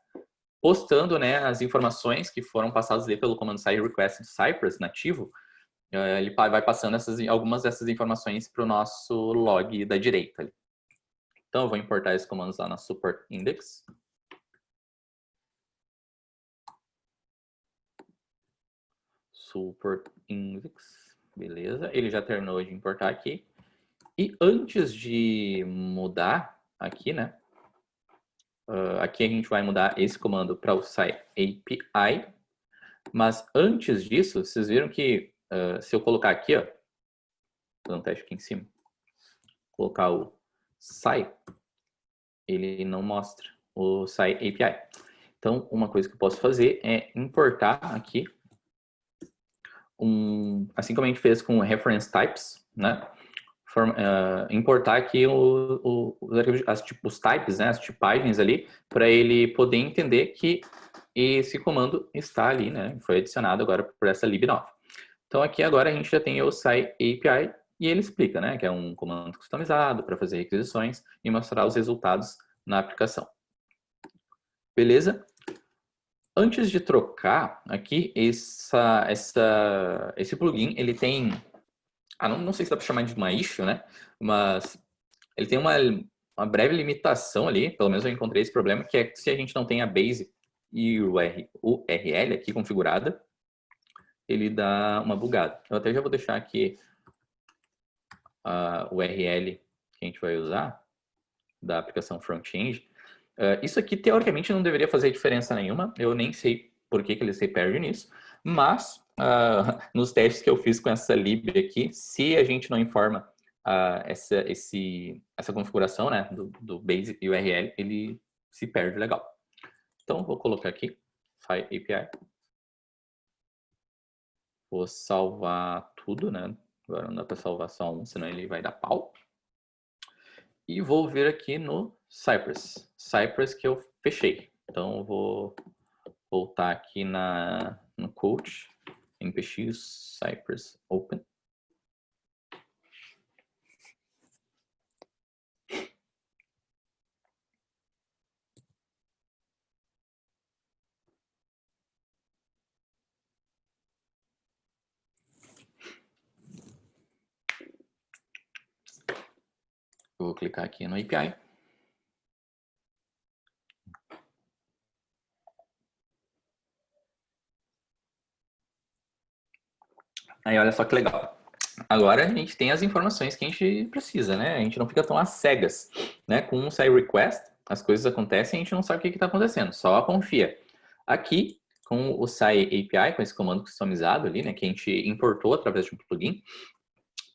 postando, né, as informações que foram passadas ali pelo comando sci request do Cypress nativo. Ele vai passando algumas dessas informações para o nosso log da direita. Ali. Então, eu vou importar esses comandos lá na support index. Support index, beleza. Ele já terminou de importar aqui. E antes de mudar aqui, né? Aqui a gente vai mudar esse comando para o sci API. Mas antes disso, vocês viram que se eu colocar aqui, ó, vou dar um teste aqui em cima, colocar o sci, ele não mostra o sci API. Então, uma coisa que eu posso fazer é importar aqui, assim como a gente fez com reference types, né? Importar aqui os types, né? As tipagens ali, para ele poder entender que esse comando está ali, né? Foi adicionado agora por essa lib9. Então, aqui agora a gente já tem o sci API e ele explica, né? Que é um comando customizado para fazer requisições e mostrar os resultados na aplicação. Beleza? Antes de trocar aqui, esse plugin, ele tem... não sei se dá para chamar de uma issue, né? Mas ele tem uma breve limitação ali, pelo menos eu encontrei esse problema, que é que se a gente não tem a base e o URL aqui configurada, ele dá uma bugada. Eu até já vou deixar aqui a URL que a gente vai usar da aplicação front-end. Isso aqui, teoricamente, não deveria fazer diferença nenhuma. Eu nem sei por que ele se perde nisso. Mas, nos testes que eu fiz com essa lib aqui, se a gente não informa essa configuração, né, do base e URL, ele se perde legal. Então, vou colocar aqui, Sci API. Vou salvar tudo, né? Agora não dá para salvar só um, senão ele vai dar pau. E vou vir aqui no Cypress. Cypress que eu fechei. Então, eu vou voltar aqui no Coach, npx Cypress Open. Eu vou clicar aqui no API. Aí, olha só que legal. Agora a gente tem as informações que a gente precisa, né? A gente não fica tão às cegas, né? Com um sci request, as coisas acontecem e a gente não sabe o que está acontecendo, só confia. Aqui, com o sci API, com esse comando customizado ali, né? Que a gente importou através de um plugin,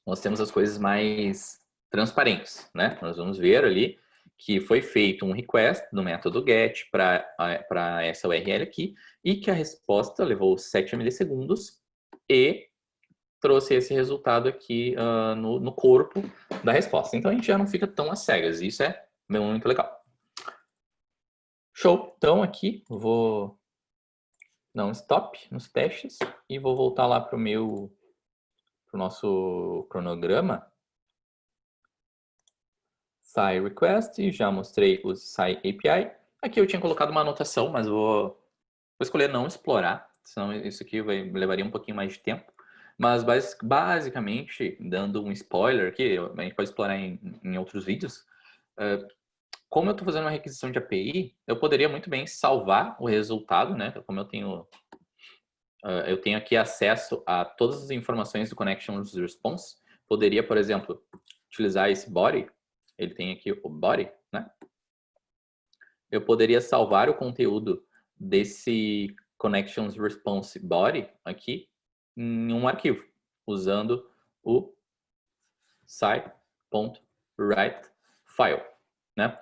nós temos as coisas mais transparentes, né? Nós vamos ver ali que foi feito um request do método get para essa URL aqui e que a resposta levou 7 milissegundos e trouxe esse resultado aqui no corpo da resposta. Então, a gente já não fica tão às cegas. Isso é muito legal. Show! Então, aqui, eu vou dar um stop nos testes e vou voltar lá para o nosso cronograma. Sci request, já mostrei o Sci API. Aqui eu tinha colocado uma anotação, mas vou escolher não explorar, senão isso aqui levaria um pouquinho mais de tempo. Mas basicamente, dando um spoiler aqui, a gente pode explorar em outros vídeos, como eu estou fazendo uma requisição de API, eu poderia muito bem salvar o resultado, né? Como eu tenho aqui acesso a todas as informações do Connection Response, poderia, por exemplo, utilizar esse body, ele tem aqui o body, né? Eu poderia salvar o conteúdo desse connections response body aqui em um arquivo, usando o sci.writeFile, né?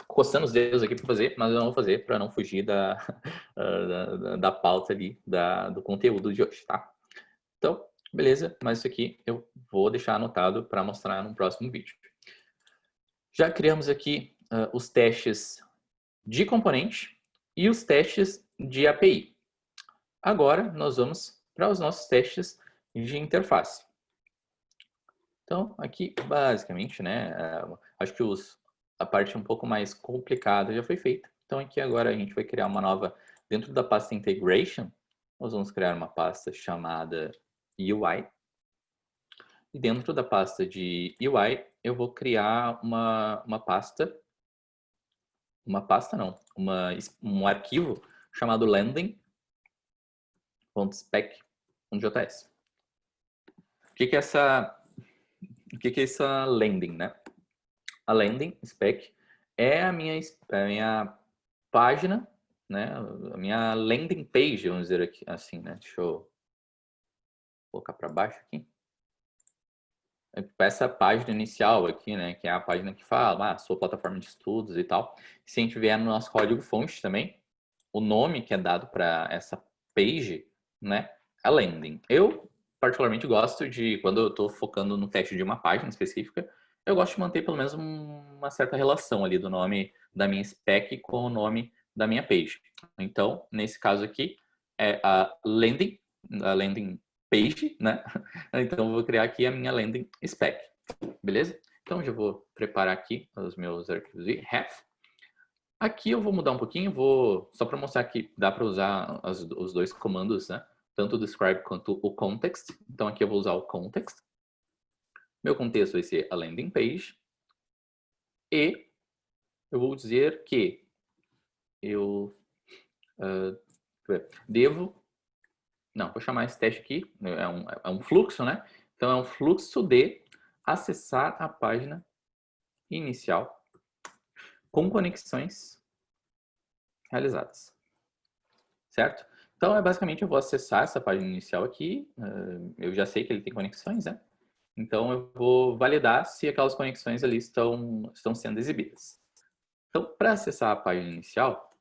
Coçando os dedos aqui para fazer, mas eu não vou fazer para não fugir da pauta ali, do conteúdo de hoje, tá? Então, beleza, mas isso aqui eu vou deixar anotado para mostrar no próximo vídeo. Já criamos aqui os testes de componente e os testes de API. Agora, nós vamos para os nossos testes de interface. Então, aqui, basicamente, né, acho que a parte um pouco mais complicada já foi feita. Então, aqui agora a gente vai criar uma nova, dentro da pasta Integration, nós vamos criar uma pasta chamada UI. E dentro da pasta de UI, eu vou criar um arquivo chamado landing.spec.js. O que é essa landing, né? A landing spec é a minha página, né? A minha landing page, vamos dizer aqui, assim, né? Deixa eu colocar para baixo aqui. Essa página inicial aqui, né? Que é a página que fala, sua plataforma de estudos e tal. Se a gente vier no nosso código-fonte também, o nome que é dado para essa page, né? É landing. Eu particularmente gosto de, quando eu estou focando no teste de uma página específica, eu gosto de manter pelo menos uma certa relação ali do nome da minha spec com o nome da minha page. Então, nesse caso aqui, é a landing page, né? Então, eu vou criar aqui a minha landing spec, beleza? Então, já vou preparar aqui os meus arquivos de ref. Aqui eu vou mudar um pouquinho, só para mostrar que dá para usar os dois comandos, né? Tanto o describe quanto o context. Então, aqui eu vou usar o context. Meu contexto vai ser a landing page. E eu vou dizer que eu vou chamar esse teste aqui, é um fluxo, né? Então, é um fluxo de acessar a página inicial com conexões realizadas, certo? Então, basicamente, eu vou acessar essa página inicial aqui, eu já sei que ele tem conexões, né? Então, eu vou validar se aquelas conexões ali estão sendo exibidas. Então, para acessar a página inicial,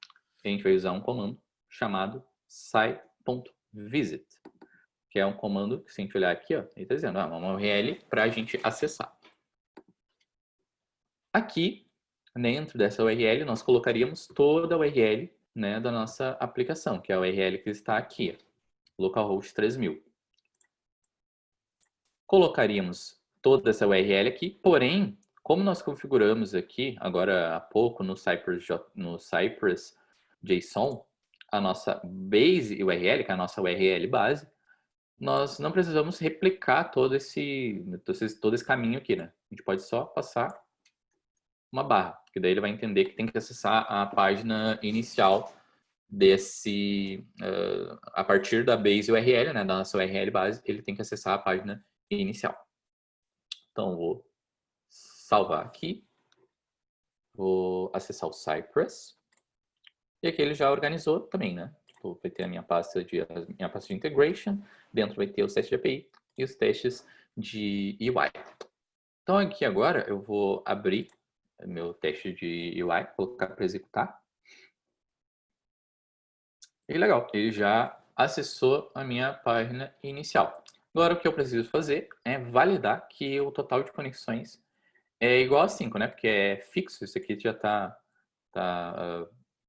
a gente vai usar um comando chamado sci.visit, que é um comando que, se a gente olhar aqui, ó, ele está dizendo, uma URL para a gente acessar. Aqui, dentro dessa URL, nós colocaríamos toda a URL, né, da nossa aplicação, que é a URL que está aqui, localhost 3000. Colocaríamos toda essa URL aqui, porém, como nós configuramos aqui, agora há pouco, no Cypress JSON, a nossa base URL, que é a nossa URL base, nós não precisamos replicar todo esse caminho aqui, né? A gente pode só passar uma barra, que daí ele vai entender que tem que acessar a página inicial a partir da base URL, né, da nossa URL base, ele tem que acessar a página inicial. Então, vou salvar aqui, vou acessar o Cypress, e aqui ele já organizou também, né? Tipo, vai ter a minha pasta de integration, dentro vai ter os testes de API e os testes de UI. Então, aqui agora eu vou abrir meu teste de UI, colocar para executar. E legal, ele já acessou a minha página inicial. Agora o que eu preciso fazer é validar que o total de conexões é igual a 5, né? Porque é fixo, isso aqui já está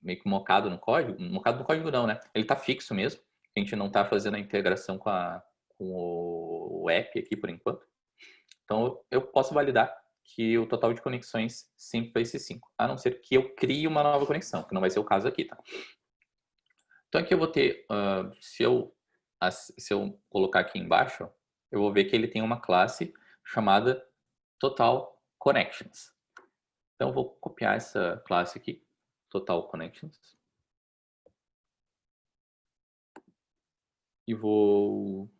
meio que mocado no código. Mocado no código não, né? Ele está fixo mesmo. A gente não está fazendo a integração com o app aqui por enquanto. Então eu posso validar que o total de conexões sempre vai ser 5. A não ser que eu crie uma nova conexão, que não vai ser o caso aqui, tá? Então aqui eu vou ter, se eu colocar aqui embaixo, eu vou ver que ele tem uma classe chamada Total Connections. Então eu vou copiar essa classe aqui, Total Connections. E vou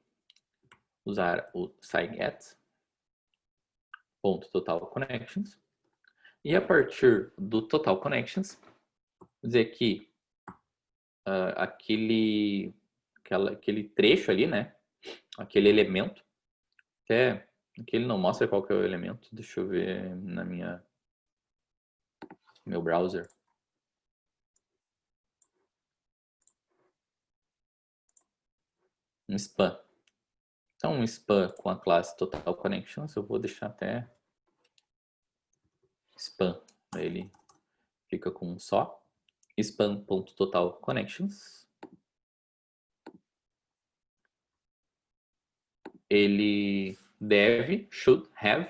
usar o scikit.totalConnections. E a partir do Total Connections, dizer que aquele trecho ali, né? Aquele elemento. Até aqui ele não mostra qual que é o elemento. Deixa eu ver na meu browser. Um span. Então, um span com a classe Total Connections, eu vou deixar até span. Ele fica com um só. Span.totalConnections. Ele should have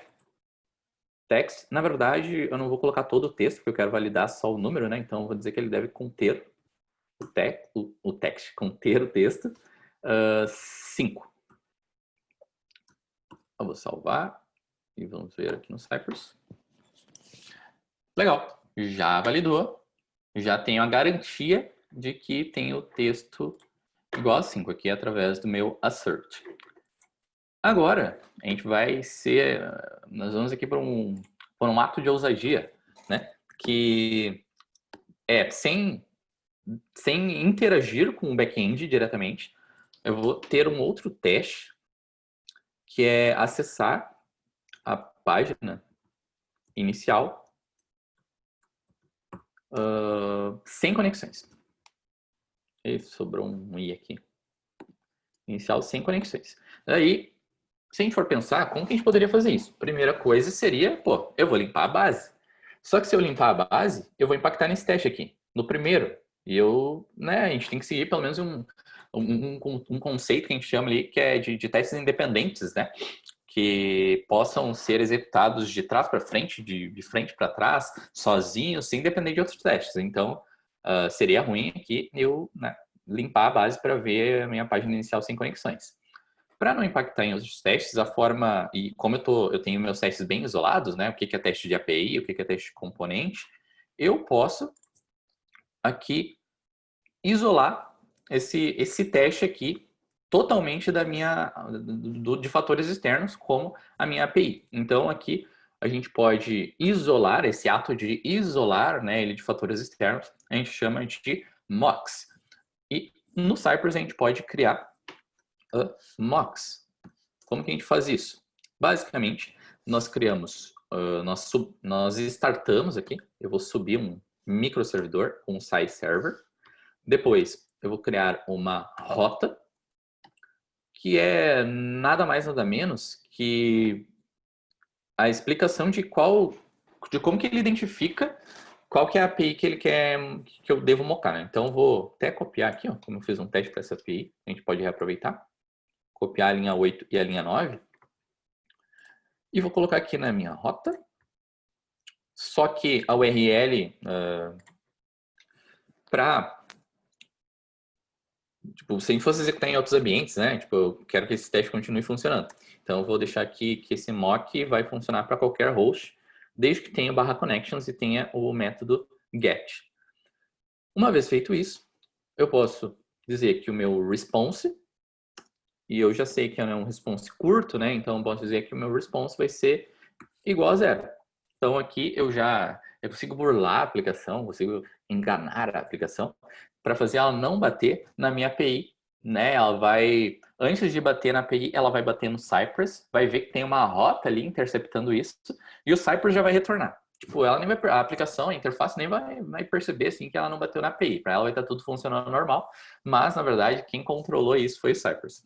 text. Na verdade, eu não vou colocar todo o texto, porque eu quero validar só o número, né? Então, eu vou dizer que ele deve conter o text, conter o texto. 5. Eu vou salvar e vamos ver aqui no Cypress. Legal, já validou. Já tenho a garantia de que tem o texto igual a 5 aqui através do meu assert. Agora, a gente vai nós vamos aqui para um ato de ousadia, né? Que é sem interagir com o back-end diretamente, eu vou ter um outro teste que é acessar a página inicial sem conexões. E sobrou um i aqui. Inicial sem conexões. Aí, se a gente for pensar, como que a gente poderia fazer isso? Primeira coisa seria, eu vou limpar a base. Só que se eu limpar a base, eu vou impactar nesse teste aqui, no primeiro. E a gente tem que seguir pelo menos um conceito que a gente chama ali, que é de testes independentes, né? Que possam ser executados de trás para frente, de frente para trás, sozinhos, sem depender de outros testes. Então, seria ruim aqui eu limpar a base para ver a minha página inicial sem conexões. Para não impactar em outros testes, a forma, e como eu tenho meus testes bem isolados, né? O que é teste de API, o que é teste de componente, eu posso aqui isolar esse teste aqui totalmente de fatores externos, como a minha API. Então, aqui a gente pode isolar, esse ato de isolar, né, ele de fatores externos, a gente chama de mocks. E no Cypress a gente pode criar mocks. Como que a gente faz isso? Basicamente, nós criamos, nós startamos aqui, eu vou subir um microservidor com um side server. Depois, eu vou criar uma rota, que é nada mais nada menos que a explicação de como que ele identifica qual que é a API que ele quer que eu devo mocar, né? Então, eu vou até copiar aqui, como eu fiz um teste para essa API, a gente pode reaproveitar. Copiar a linha 8 e a linha 9. E vou colocar aqui na minha rota. Só que a URL se a gente fosse executar em outros ambientes, né? Eu quero que esse teste continue funcionando. Então, eu vou deixar aqui que esse mock vai funcionar para qualquer host, desde que tenha /connections e tenha o método get. Uma vez feito isso, eu posso dizer que o meu response, e eu já sei que é um response curto, né? Então, eu posso dizer que o meu response vai ser igual a 0. Então, aqui eu consigo burlar a aplicação, consigo enganar a aplicação para fazer ela não bater na minha API, né? Ela vai, antes de bater na API, ela vai bater no Cypress, vai ver que tem uma rota ali interceptando isso, e o Cypress já vai retornar. Ela nem vai, a aplicação, a interface nem vai perceber assim que ela não bateu na API. Para ela vai estar tudo funcionando normal, mas na verdade quem controlou isso foi o Cypress.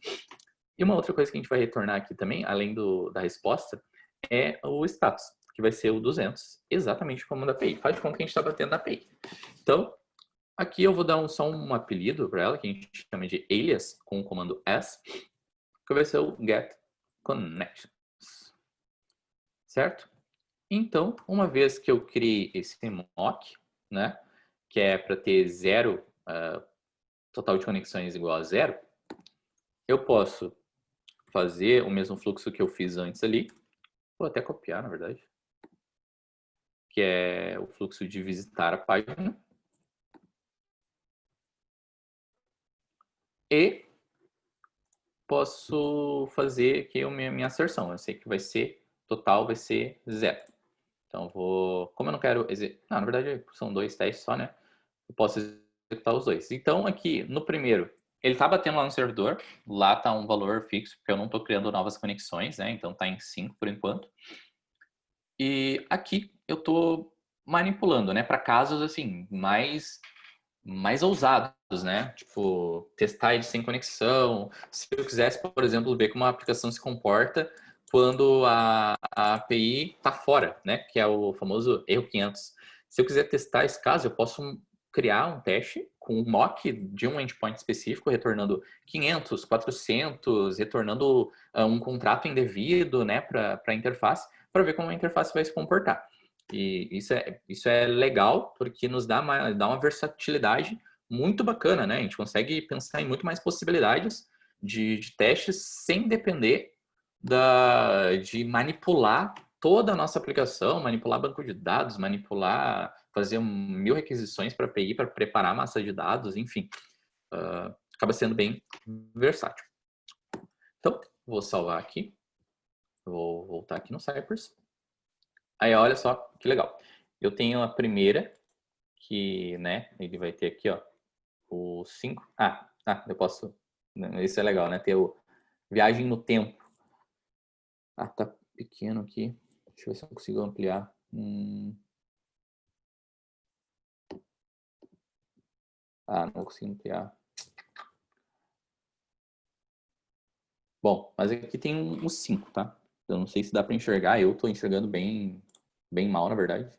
E uma outra coisa que a gente vai retornar aqui também, além da resposta, é o status, que vai ser o 200, exatamente como da API. Faz de conta que a gente está batendo na API. Então, aqui eu vou dar só um apelido para ela, que a gente chama de alias, com o comando s, que vai ser o get connections. Certo? Então, uma vez que eu criei esse mock, né, que é para ter 0, total de conexões igual a 0, eu posso fazer o mesmo fluxo que eu fiz antes ali. Vou até copiar, na verdade. Que é o fluxo de visitar a página. E posso fazer aqui a minha asserção. Eu sei que total vai ser 0. Então, como eu não quero... Não, na verdade, são 2 testes só, né? Eu posso executar os dois. Então, aqui, no primeiro, ele está batendo lá no servidor, lá está um valor fixo, porque eu não estou criando novas conexões, né? Então, está em 5 por enquanto. E aqui, eu estou manipulando, né? Para casos, assim, mais ousados, né? Tipo, testar ele sem conexão. Se eu quisesse, por exemplo, ver como a aplicação se comporta quando a API está fora, né? Que é o famoso erro 500. Se eu quiser testar esse caso, eu posso criar um teste com um mock de um endpoint específico, retornando 500, 400, retornando um contrato indevido, né, para a interface, para ver como a interface vai se comportar. E isso é legal, porque nos dá uma versatilidade muito bacana, né? A gente consegue pensar em muito mais possibilidades de testes sem depender de manipular toda a nossa aplicação, manipular banco de dados, fazer 1000 requisições para API, para preparar a massa de dados, enfim. Acaba sendo bem versátil. Então, vou salvar aqui. Vou voltar aqui no Cypress. Aí, olha só que legal. Eu tenho a primeira, que, né, ele vai ter aqui, ó, o 5. Eu posso... Isso é legal, né? Ter o viagem no tempo. Tá pequeno aqui. Deixa eu ver se eu consigo ampliar. Não consigo ampliar. Bom, mas aqui tem um 5, tá? Eu não sei se dá para enxergar. Eu tô enxergando bem mal, na verdade.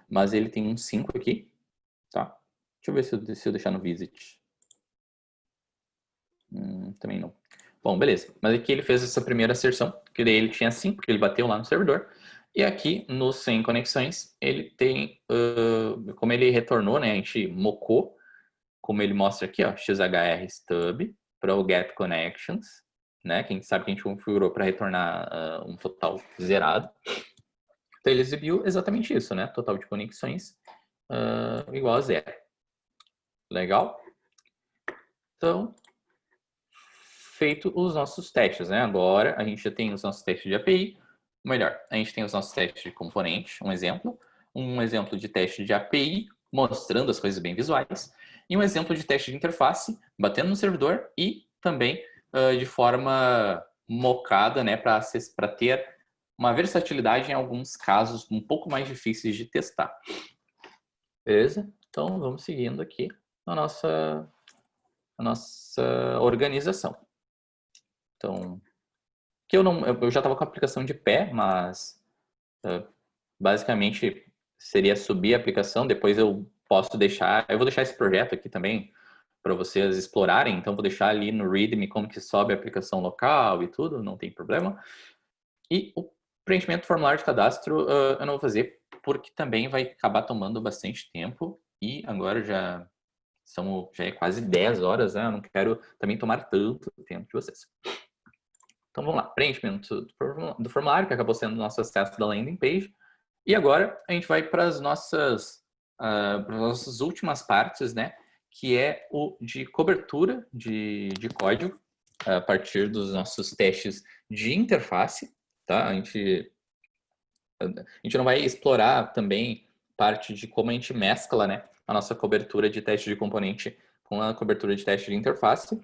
Mas ele tem um 5 aqui, tá? Deixa eu ver se eu deixar no visit. Também não. Bom, beleza. Mas aqui ele fez essa primeira asserção, que daí ele tinha 5, porque ele bateu lá no servidor. E aqui, no sem conexões, ele tem, como ele retornou, né? A gente mocou, como ele mostra aqui, ó, XHR stub para o get connections, né? Que a gente sabe que a gente configurou para retornar um total zerado. Então ele exibiu exatamente isso, né? Total de conexões igual a 0. Legal? Então, feito os nossos testes, né? Agora a gente já tem os nossos testes de API, ou melhor, a gente tem os nossos testes de componente, um exemplo de teste de API, mostrando as coisas bem visuais, e um exemplo de teste de interface, batendo no servidor e também de forma mocada, né, para ter uma versatilidade em alguns casos um pouco mais difíceis de testar. Beleza? Então vamos seguindo aqui a nossa organização. Então, que eu já estava com a aplicação de pé, mas basicamente seria subir a aplicação, depois eu vou deixar esse projeto aqui também para vocês explorarem, então vou deixar ali no README como que sobe a aplicação local e tudo, não tem problema. E o preenchimento do formulário de cadastro eu não vou fazer, porque também vai acabar tomando bastante tempo, e agora já é quase 10 horas, né? Eu não quero também tomar tanto tempo de vocês. Então vamos lá, preenchimento do formulário, que acabou sendo o nosso acesso da landing page. E agora a gente vai para as nossas últimas partes, né? Que é o de cobertura de código, a partir dos nossos testes de interface, tá? A gente não vai explorar também parte de como a gente mescla, né, a nossa cobertura de teste de componente com a cobertura de teste de interface.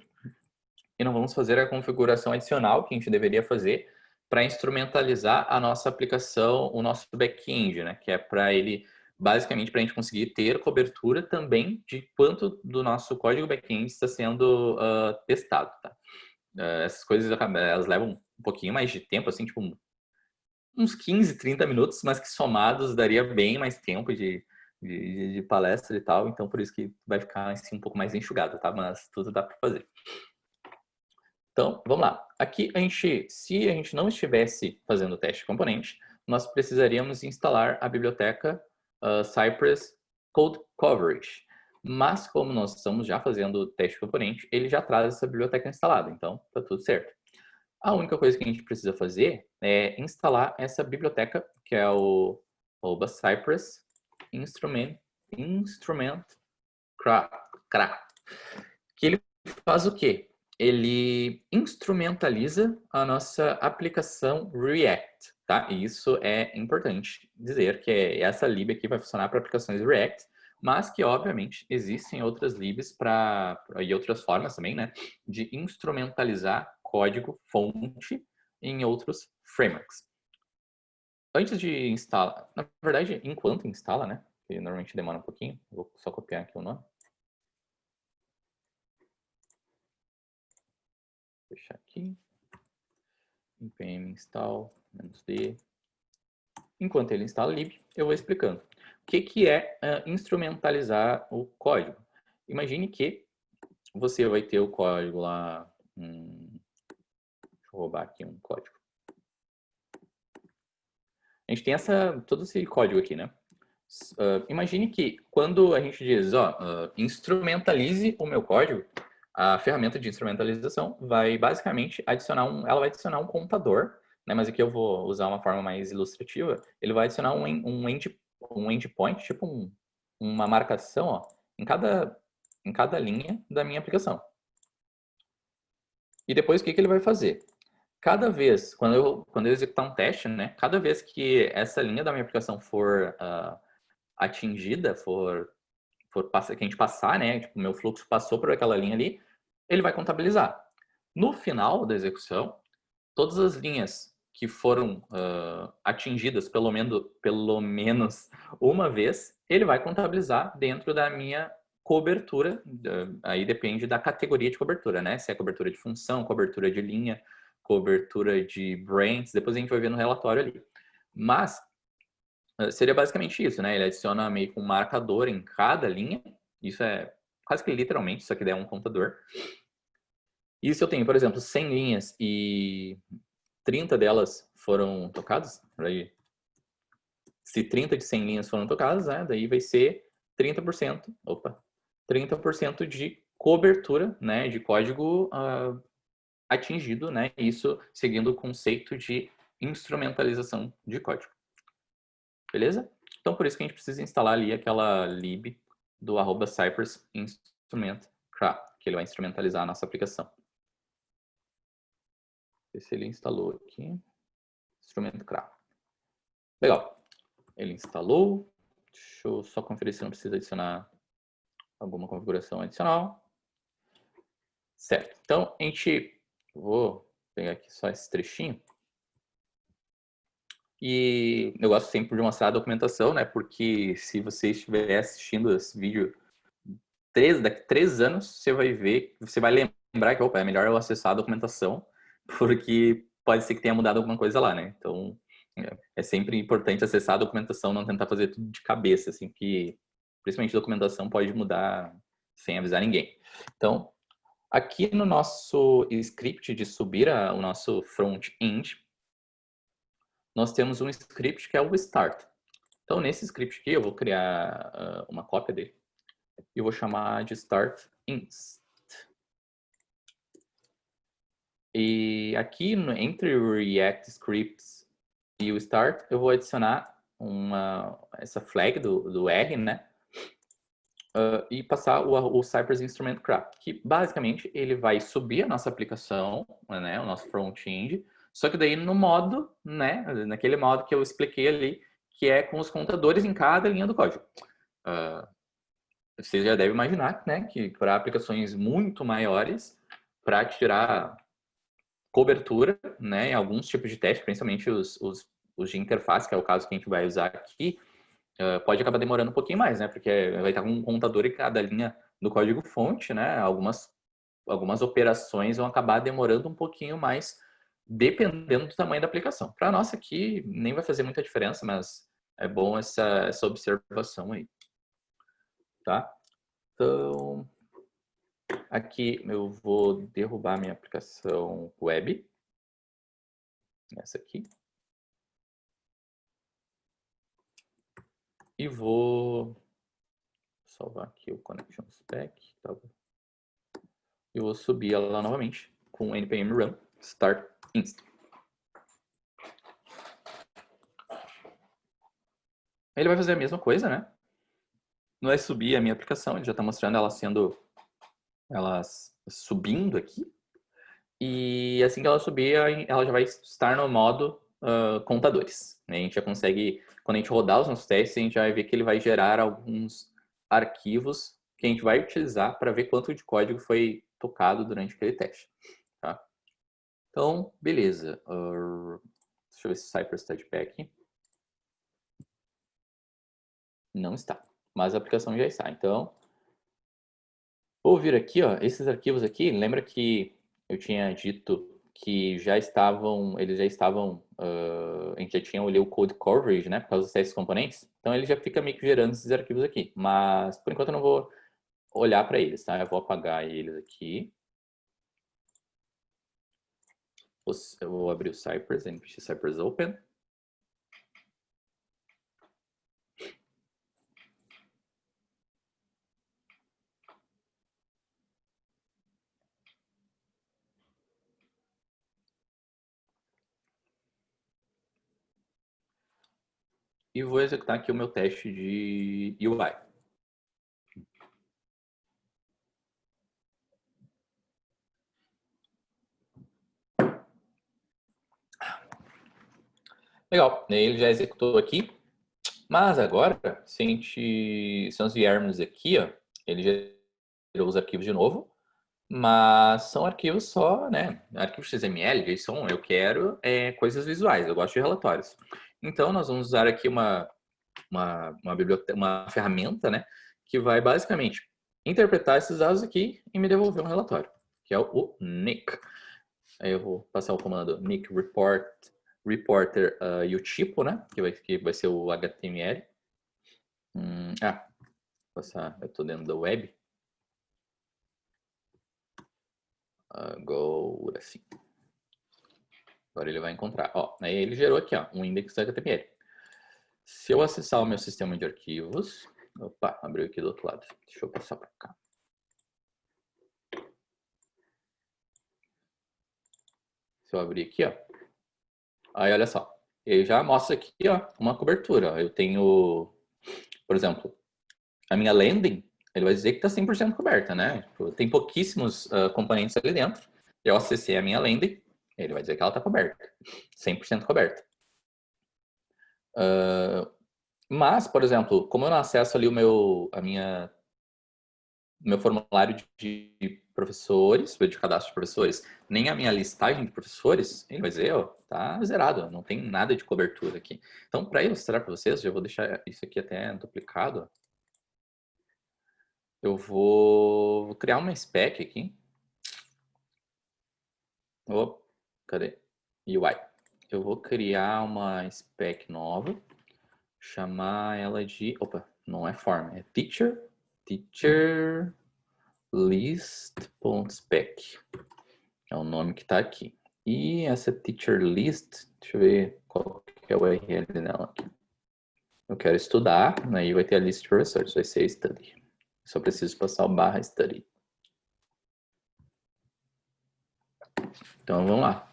E não vamos fazer a configuração adicional que a gente deveria fazer para instrumentalizar a nossa aplicação, o nosso back-end, né? Que é para ele, basicamente, para a gente conseguir ter cobertura também de quanto do nosso código back-end está sendo testado, tá? Essas coisas elas levam um pouquinho mais de tempo, assim, tipo uns 15, 30 minutos, mas que somados daria bem mais tempo de palestra e tal, então por isso que vai ficar assim, um pouco mais enxugado, tá? Mas tudo dá para fazer. Então, vamos lá. Aqui, se a gente não estivesse fazendo o teste de componente, nós precisaríamos instalar a biblioteca Cypress Code Coverage. Mas, como nós estamos já fazendo o teste de componente, ele já traz essa biblioteca instalada, então está tudo certo. A única coisa que a gente precisa fazer é instalar essa biblioteca, que é o Cypress Instrument CRA. Que ele faz o quê? Ele instrumentaliza a nossa aplicação React, tá? E isso é importante dizer que essa lib aqui vai funcionar para aplicações React, mas que, obviamente, existem outras libs e outras formas também, né, de instrumentalizar código fonte em outros frameworks. Antes de instalar, na verdade, enquanto instala, né, que normalmente demora um pouquinho, vou só copiar aqui o nome. Vou fechar aqui. npm install -d. Enquanto ele instala lib, eu vou explicando. O que é instrumentalizar o código? Imagine que você vai ter o código lá. Deixa eu roubar aqui um código. A gente tem todo esse código aqui, né? Imagine que quando a gente diz, instrumentalize o meu código, a ferramenta de instrumentalização vai basicamente ela vai adicionar um contador, né? Mas aqui eu vou usar uma forma mais ilustrativa. Ele vai adicionar um endpoint, tipo uma marcação, ó, em cada linha da minha aplicação. E depois o que ele vai fazer? Cada vez, quando eu executar um teste, né? Cada vez que essa linha da minha aplicação for atingida, que a gente passar, né? Tipo, o meu fluxo passou por aquela linha ali, ele vai contabilizar. No final da execução, todas as linhas que foram atingidas pelo menos uma vez, ele vai contabilizar dentro da minha cobertura. Aí depende da categoria de cobertura, né? Se é cobertura de função, cobertura de linha, cobertura de branch, depois a gente vai ver no relatório ali. Mas seria basicamente isso, né? Ele adiciona meio que um marcador em cada linha. Isso é quase que literalmente, isso aqui é um contador. E se eu tenho, por exemplo, 100 linhas e 30 delas foram tocadas, se 30 de 100 linhas foram tocadas, né? Daí vai ser 30%, 30% de cobertura, né? De código atingido, né? Isso seguindo o conceito de instrumentalização de código. Beleza? Então, por isso que a gente precisa instalar ali aquela lib do @cypress instrument que ele vai instrumentalizar a nossa aplicação. Ver se ele instalou aqui. Instrumento cra. Legal. Ele instalou. Deixa eu só conferir se não precisa adicionar alguma configuração adicional. Certo. Então, vou pegar aqui só esse trechinho. E eu gosto sempre de mostrar a documentação, né? Porque se você estiver assistindo esse vídeo daqui a 3 anos, você vai lembrar que, é melhor eu acessar a documentação, porque pode ser que tenha mudado alguma coisa lá, né? Então, é sempre importante acessar a documentação, não tentar fazer tudo de cabeça, assim, que principalmente a documentação pode mudar sem avisar ninguém. Então, aqui no nosso script de subir o nosso front-end, nós temos um script que é o start. Então, nesse script aqui, eu vou criar uma cópia dele e vou chamar de start inst. E aqui, entre o React Scripts e o start, eu vou adicionar essa flag do R, né? E passar o Cypress Instrument Craft, que basicamente ele vai subir a nossa aplicação, né, o nosso front-end, só que daí no modo, né, naquele modo que eu expliquei ali, que é com os contadores em cada linha do código. Você já deve imaginar, né, que para aplicações muito maiores, para tirar cobertura, né, em alguns tipos de teste, principalmente os de interface, que é o caso que a gente vai usar aqui, pode acabar demorando um pouquinho mais, né? Porque vai estar com um contador em cada linha do código-fonte, né? Algumas operações vão acabar demorando um pouquinho mais, dependendo do tamanho da aplicação. Para a nossa aqui, nem vai fazer muita diferença, mas é bom essa observação aí. Tá? Então, aqui eu vou derrubar minha aplicação web. Essa aqui. E vou salvar aqui o connection spec. Tá? E vou subir ela novamente com npm run start inst. Ele vai fazer a mesma coisa, né? Não é subir a minha aplicação, ele já está mostrando ela subindo aqui. E assim que ela subir, ela já vai estar no modo contadores. A gente já consegue, quando a gente rodar os nossos testes, a gente vai ver que ele vai gerar alguns arquivos que a gente vai utilizar para ver quanto de código foi tocado durante aquele teste. Tá? Então, beleza. Deixa eu ver se o Cypress está de pé aqui. Não está, mas a aplicação já está. Então, vou vir aqui, ó, esses arquivos aqui, lembra que eu tinha dito que eles já estavam, a gente já tinha olhado o code coverage, né, por causa dos testes componentes. Então, ele já fica meio que gerando esses arquivos aqui. Mas, por enquanto, eu não vou olhar para eles, tá? Eu vou apagar eles aqui. Eu vou abrir o Cypress, npm Cypress Open. E vou executar aqui o meu teste de UI. Legal, ele já executou aqui. Mas agora, se nós viermos aqui, ó, ele já gerou os arquivos de novo, mas são arquivos só, né? Arquivos XML, JSON, eu quero coisas visuais, eu gosto de relatórios. Então, nós vamos usar aqui uma biblioteca, uma ferramenta, né? Que vai basicamente interpretar esses dados aqui e me devolver um relatório, que é o Nick. Aí eu vou passar o comando Nick reporter e o tipo, né? Que vai ser o HTML. Eu estou dentro da web. Agora sim. Agora ele vai encontrar. Ó, aí ele gerou aqui, ó, um index HTML. Se eu acessar o meu sistema de arquivos, opa, abriu aqui do outro lado. Deixa eu passar para cá. Se eu abrir aqui, ó, aí olha só, ele já mostra aqui, ó, uma cobertura. Ó. Eu tenho, por exemplo, a minha landing, ele vai dizer que está 100% coberta, né? Tem pouquíssimos componentes ali dentro. Eu acessei a minha landing, ele vai dizer que ela está coberta, 100% coberta. Mas, por exemplo, como eu não acesso ali o meu formulário de professores, de cadastro de professores, nem a minha listagem de professores, ele vai dizer, ó, tá zerado, não tem nada de cobertura aqui. Então, para ilustrar para vocês, já vou deixar isso aqui até duplicado. Eu vou criar uma spec aqui. Cadê? UI. Eu vou criar uma spec nova, chamar ela de, não é form, é teacher list.spec. É o nome que está aqui. E essa teacher list, deixa eu ver qual que é o URL dela aqui. Eu quero estudar, aí vai ter a lista de professores, vai ser study. Só preciso passar o barra study. Então vamos lá.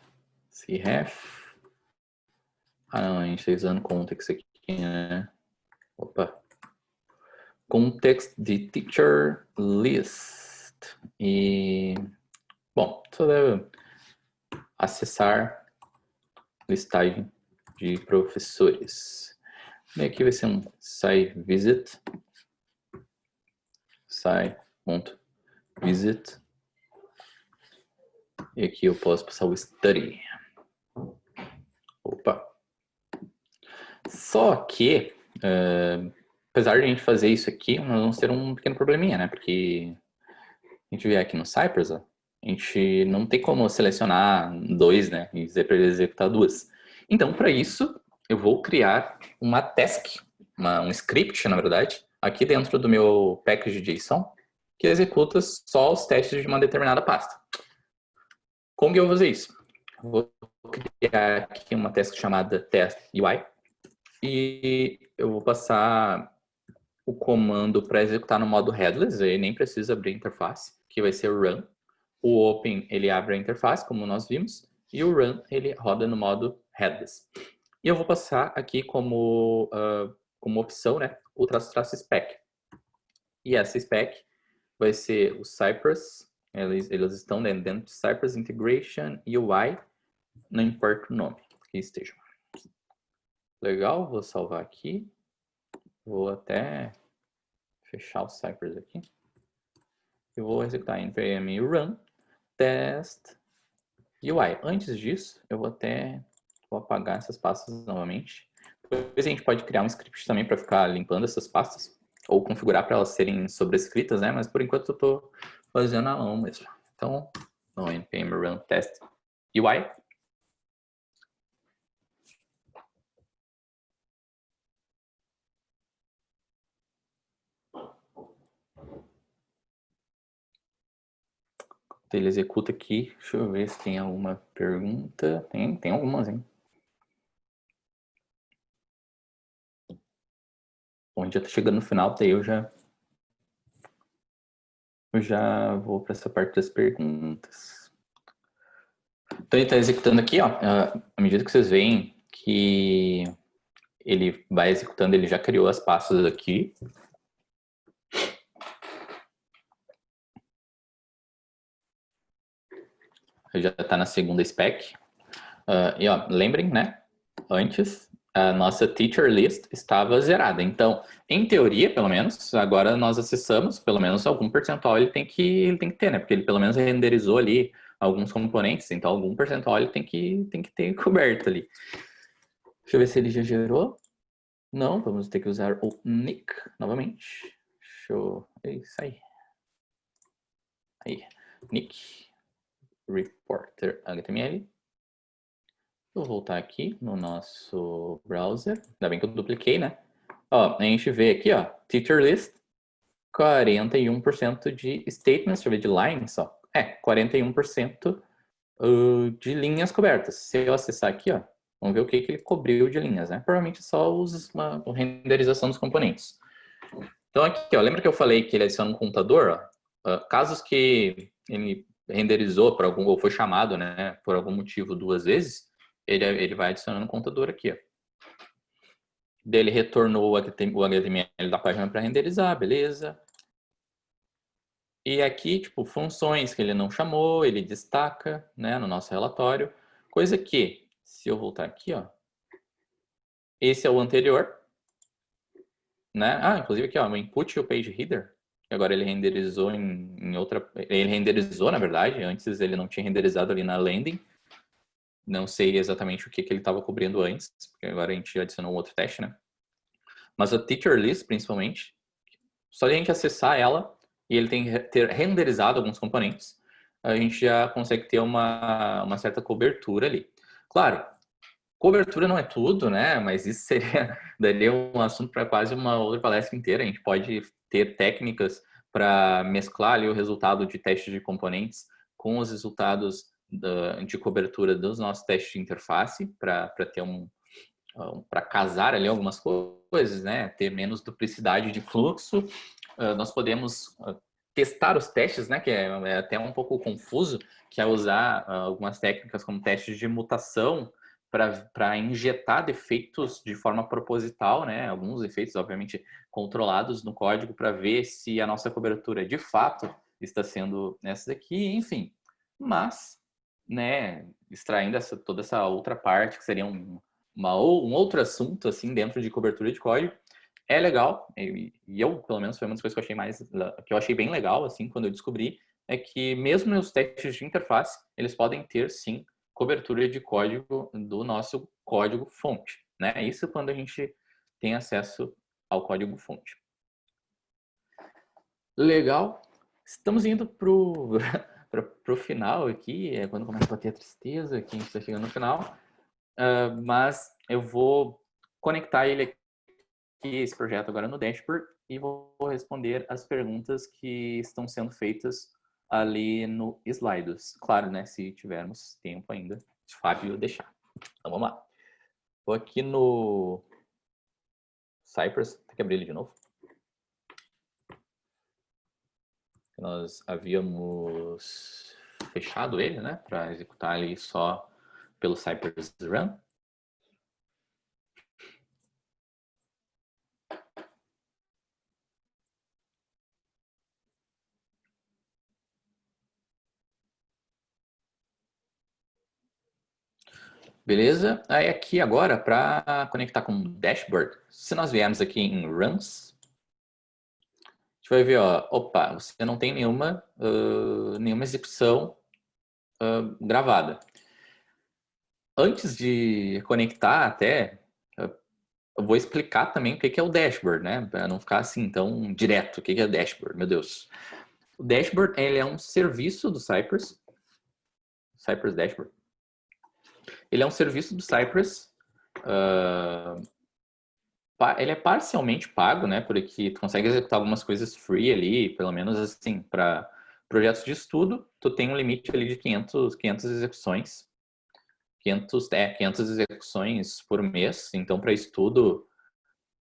Cref. Não, a gente está usando context aqui, né? Context de teacher list. E, bom, só deve acessar listagem de professores. E aqui vai ser um site visit. Site.visit. E aqui eu posso passar o study. Só que, apesar de a gente fazer isso aqui, nós vamos ter um pequeno probleminha, né? Porque a gente vier aqui no Cypress, ó, a gente não tem como selecionar dois, né? E dizer para ele executar duas. Então, para isso, eu vou criar uma task, um script, na verdade, aqui dentro do meu package JSON, que executa só os testes de uma determinada pasta. Como que eu vou fazer isso? Vou criar aqui uma task chamada test UI e eu vou passar o comando para executar no modo headless, aí nem precisa abrir a interface, que vai ser run. O open, ele abre a interface, como nós vimos, e o run, ele roda no modo headless. E eu vou passar aqui como opção, né, o --spec. E essa spec vai ser o Cypress, eles estão dentro de Cypress Integration UI, não importa o nome que esteja. Legal, vou salvar aqui. Vou até fechar o Cypress aqui. Eu vou executar npm run test UI. Antes disso, eu vou apagar essas pastas novamente. Depois a gente pode criar um script também para ficar limpando essas pastas, ou configurar para elas serem sobrescritas, né? Mas por enquanto eu estou fazendo a mão mesmo. Então, no npm run test UI. Ele executa aqui. Deixa eu ver se tem alguma pergunta. Tem algumas, hein? Bom, já tá chegando no final, daí eu já vou para essa parte das perguntas. Então ele está executando aqui, ó. À medida que vocês veem que ele vai executando, ele já criou as pastas aqui. Já está na segunda spec. E ó, lembrem, né? Antes, a nossa teacher list estava zerada. Então, em teoria, pelo menos, agora nós acessamos, pelo menos algum percentual ele tem que ter, né? Porque ele pelo menos renderizou ali alguns componentes, então algum percentual ele tem que ter coberto ali. Deixa eu ver se ele já gerou. Não, vamos ter que usar o nick novamente. Deixa eu... Isso aí. Aí, nick reporter HTML. Vou voltar aqui no nosso browser. Ainda bem que eu dupliquei, né? Ó, a gente vê aqui, ó, teacher list, 41% de statements, deixa eu ver, de lines, ó. 41% de linhas cobertas. Se eu acessar aqui, ó, vamos ver o que ele cobriu de linhas, né? Provavelmente só uma renderização dos componentes. Então aqui, ó, lembra que eu falei que ele adiciona um contador? Ó? Casos que ele renderizou por algum, ou foi chamado, né, por algum motivo 2 vezes, ele vai adicionando um contador aqui, ó. Ele retornou o HTML da página para renderizar, beleza. E aqui, tipo, funções que ele não chamou, ele destaca, né, no nosso relatório. Coisa que, se eu voltar aqui, ó, esse é o anterior, né? Inclusive aqui, ó, o input e o page header. Agora ele renderizou em outra... Ele renderizou, na verdade. Antes ele não tinha renderizado ali na landing. Não sei exatamente o que ele estava cobrindo antes, porque agora a gente adicionou um outro teste, né? Mas a teacher list, principalmente, só de a gente acessar ela e ele tem ter renderizado alguns componentes, a gente já consegue ter uma certa cobertura ali. Claro, cobertura não é tudo, né? Mas isso daria um assunto para quase uma outra palestra inteira. A gente pode ter técnicas para mesclar ali o resultado de testes de componentes com os resultados de cobertura dos nossos testes de interface para ter para casar ali algumas coisas, né? Ter menos duplicidade de fluxo. Nós podemos testar os testes, né? Que é até um pouco confuso, que é usar algumas técnicas como testes de mutação para injetar defeitos de forma proposital, né? Alguns defeitos, obviamente, controlados no código para ver se a nossa cobertura de fato está sendo essa daqui, enfim. Mas, né? Extraindo toda essa outra parte que seria um outro assunto assim dentro de cobertura de código é legal, e eu pelo menos foi uma das coisas que eu achei bem legal assim quando eu descobri, é que mesmo nos testes de interface eles podem ter sim cobertura de código do nosso código fonte, né? Isso quando a gente tem acesso ao código fonte. Legal, estamos indo pro pro final aqui, é quando começa a bater a tristeza que a gente está chegando no final. Mas eu vou conectar ele aqui, esse projeto agora no dashboard, e vou responder as perguntas que estão sendo feitas ali no Slidos. Claro, né? Se tivermos tempo ainda, se o Fábio deixar. Então vamos lá. Vou aqui no Cypress, tem que abrir ele de novo. Nós havíamos fechado ele, né? Para executar ele só pelo Cypress Run. Beleza? Aí aqui agora, para conectar com o dashboard, se nós viermos aqui em Runs, gente vai ver, ó, opa, você não tem nenhuma execução gravada. Antes de conectar até, eu vou explicar também o que é o dashboard, né? Para não ficar assim tão direto. O que é o dashboard? Meu Deus. O dashboard, ele é um serviço do Cypress Dashboard. Ele é um serviço do Cypress. Ele é parcialmente pago, né? Porque tu consegue executar algumas coisas free ali, pelo menos assim, para projetos de estudo, tu tem um limite ali de 500 execuções. 500 execuções por mês. Então, para estudo,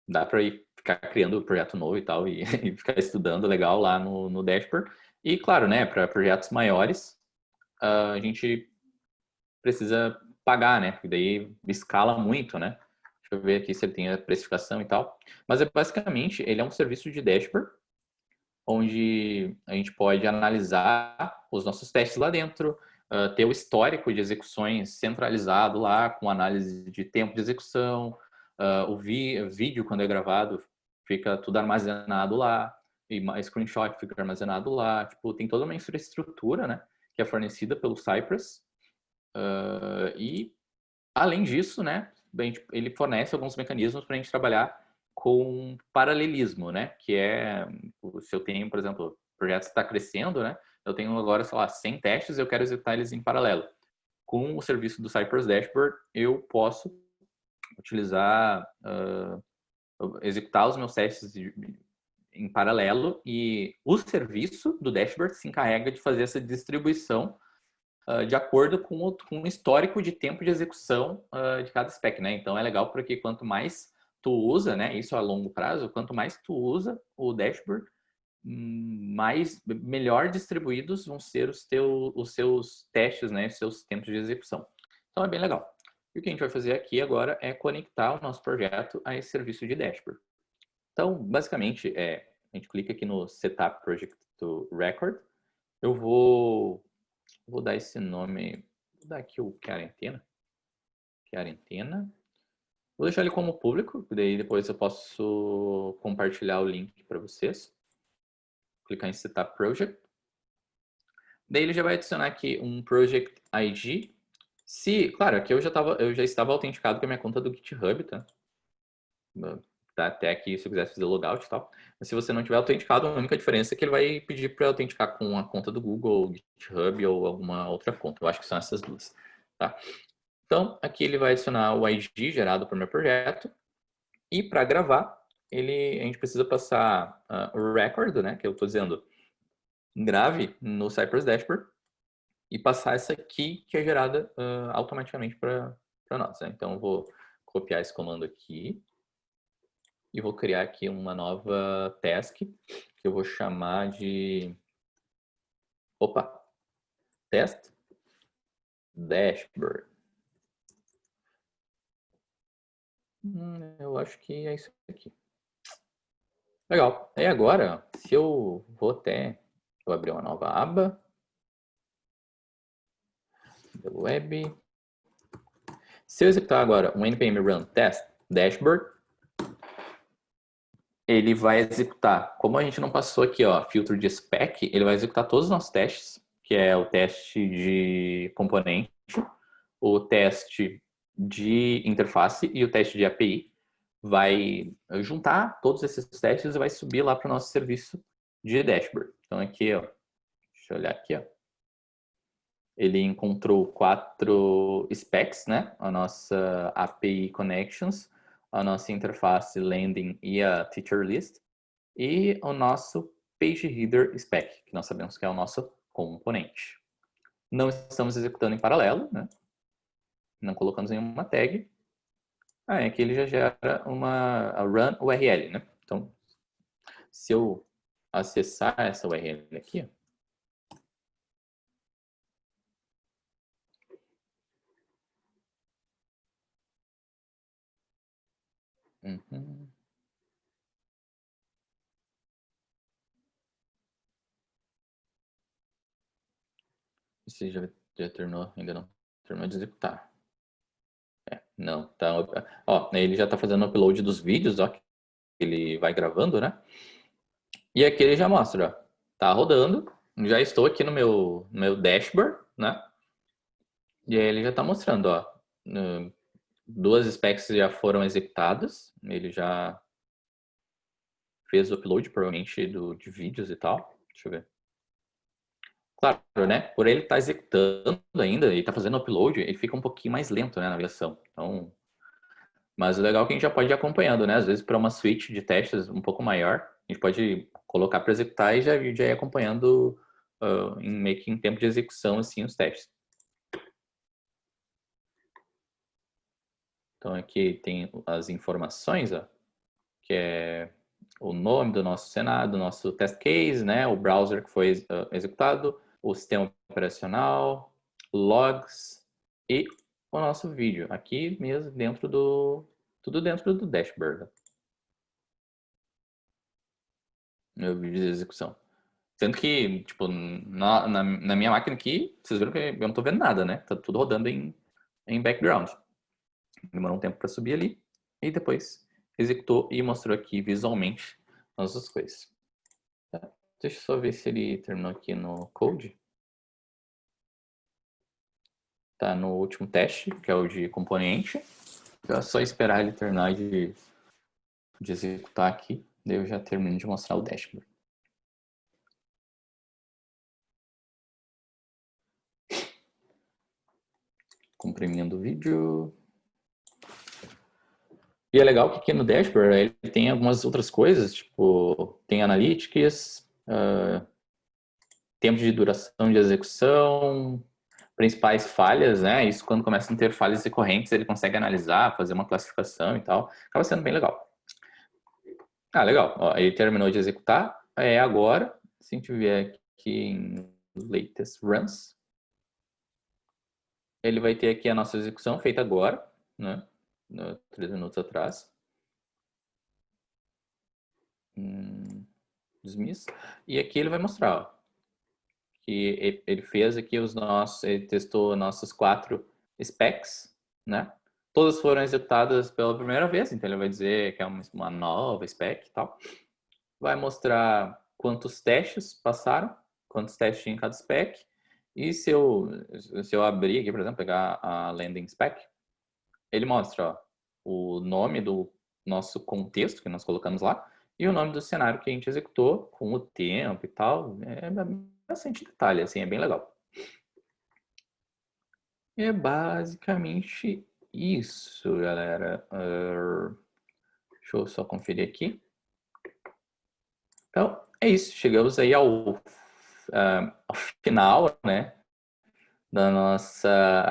dá para ficar criando projeto novo e tal, e, e ficar estudando legal lá no dashboard. E, claro, né, para projetos maiores, a gente precisa pagar, né? Porque daí escala muito, né? Deixa eu ver aqui se ele tem a precificação e tal. Mas basicamente, ele é um serviço de dashboard, onde a gente pode analisar os nossos testes lá dentro, ter o histórico de execuções centralizado lá, com análise de tempo de execução, o vídeo, quando é gravado, fica tudo armazenado lá, e screenshot fica armazenado lá. Tipo, tem toda uma infraestrutura, né, que é fornecida pelo Cypress. E, além disso, né, ele fornece alguns mecanismos para a gente trabalhar com paralelismo, né, que é, se eu tenho, por exemplo, o projeto está crescendo, né, eu tenho agora, sei lá, 100 testes, eu quero executar eles em paralelo. Com o serviço do Cypress Dashboard, eu posso utilizar, executar os meus testes em paralelo, e o serviço do dashboard se encarrega de fazer essa distribuição de acordo com o histórico de tempo de execução de cada spec, né? Então é legal porque quanto mais tu usa, né? Isso a longo prazo, quanto mais tu usa o dashboard, melhor distribuídos vão ser os seus testes, né? Os seus tempos de execução. Então é bem legal. E o que a gente vai fazer aqui agora é conectar o nosso projeto a esse serviço de dashboard. Então, basicamente, a gente clica aqui no Setup Project to Record. Eu vou dar esse nome, vou dar aqui o quarentena. Vou deixar ele como público, daí depois eu posso compartilhar o link para vocês. Clicar em Setup Project. Daí ele já vai adicionar aqui um Project ID. Claro, aqui eu já estava autenticado com a minha conta do GitHub, tá? Tá até aqui se eu quiser fazer logout e tal. Mas se você não tiver autenticado, a única diferença é que ele vai pedir para autenticar com a conta do Google, GitHub ou alguma outra conta. Eu acho que são essas duas, tá? Então, aqui ele vai adicionar o ID gerado para o meu projeto. E para gravar, a gente precisa passar o record, né? Que eu estou dizendo, grave no Cypress Dashboard e passar essa key que é gerada automaticamente para nós, né? Então, eu vou copiar esse comando aqui e vou criar aqui uma nova task que eu vou chamar de test dashboard. Eu acho que é isso aqui. Legal. E agora, se eu vou abrir uma nova aba do web. Se eu executar agora um npm run test dashboard, ele vai executar, como a gente não passou aqui, ó, filtro de spec, ele vai executar todos os nossos testes, que é o teste de componente, o teste de interface e o teste de API. Vai juntar todos esses testes e vai subir lá para o nosso serviço de dashboard. Então aqui, ó, deixa eu olhar aqui, ó. Ele encontrou 4 specs, né? A nossa API Connections, a nossa interface Landing e a Teacher List, e o nosso Page Header Spec, que nós sabemos que é o nosso componente. Não estamos executando em paralelo, né? Não colocamos nenhuma tag. Aqui ele já gera uma run URL, né? Então, se eu acessar essa URL aqui, Você já terminou, ainda não terminou de executar. Não, tá. Ó, ele já tá fazendo o upload dos vídeos, ó, que ele vai gravando, né? E aqui ele já mostra, ó, tá rodando, já estou aqui no meu dashboard, né? E aí ele já tá mostrando, ó, duas specs já foram executadas, ele já fez o upload, provavelmente, de vídeos e tal. Deixa eu ver. Claro, né? Por ele estar executando ainda e tá fazendo upload, ele fica um pouquinho mais lento, né, na navegação. Então, mas o legal é que a gente já pode ir acompanhando, né? Às vezes, para uma suite de testes um pouco maior, a gente pode colocar para executar e já ir acompanhando meio que em tempo de execução, assim, os testes. Então, aqui tem as informações, ó, que é o nome do nosso cenário, do nosso test case, né? O browser que foi executado, o sistema operacional, logs e o nosso vídeo. Aqui mesmo dentro tudo dentro do dashboard. Meu vídeo de execução. Sendo que, tipo, na minha máquina aqui, vocês viram que eu não tô vendo nada, né? Tá tudo rodando em background. Demorou um tempo para subir ali e depois executou e mostrou aqui visualmente as outras coisas. Tá. Deixa eu só ver se ele terminou aqui no code. Tá no último teste, que é o de componente. É só esperar ele terminar de executar aqui. Daí eu já termino de mostrar o dashboard. Comprimindo o vídeo. E é legal que aqui no dashboard ele tem algumas outras coisas, tipo, tem analytics, tempo de duração de execução, principais falhas, né? Isso quando começa a ter falhas recorrentes, ele consegue analisar, fazer uma classificação e tal. Acaba sendo bem legal. Ah, legal. Ó, ele terminou de executar. É agora, se a gente vier aqui em latest runs, ele vai ter aqui a nossa execução feita agora, né? 3 minutos atrás. Dismiss. E aqui ele vai mostrar, ó, que ele fez aqui ele testou nossas 4 specs, né? Todas foram executadas pela primeira vez, então ele vai dizer que é uma nova spec e tal. Vai mostrar quantos testes passaram, quantos testes tinha em cada spec. E se eu abrir aqui, por exemplo, pegar a landing spec, ele mostra, ó, o nome do nosso contexto que nós colocamos lá e o nome do cenário que a gente executou, com o tempo e tal. É bastante detalhe, assim, é bem legal. E é basicamente isso, galera. Deixa eu só conferir aqui. Então, é isso. Chegamos aí ao final, né? Da nossa...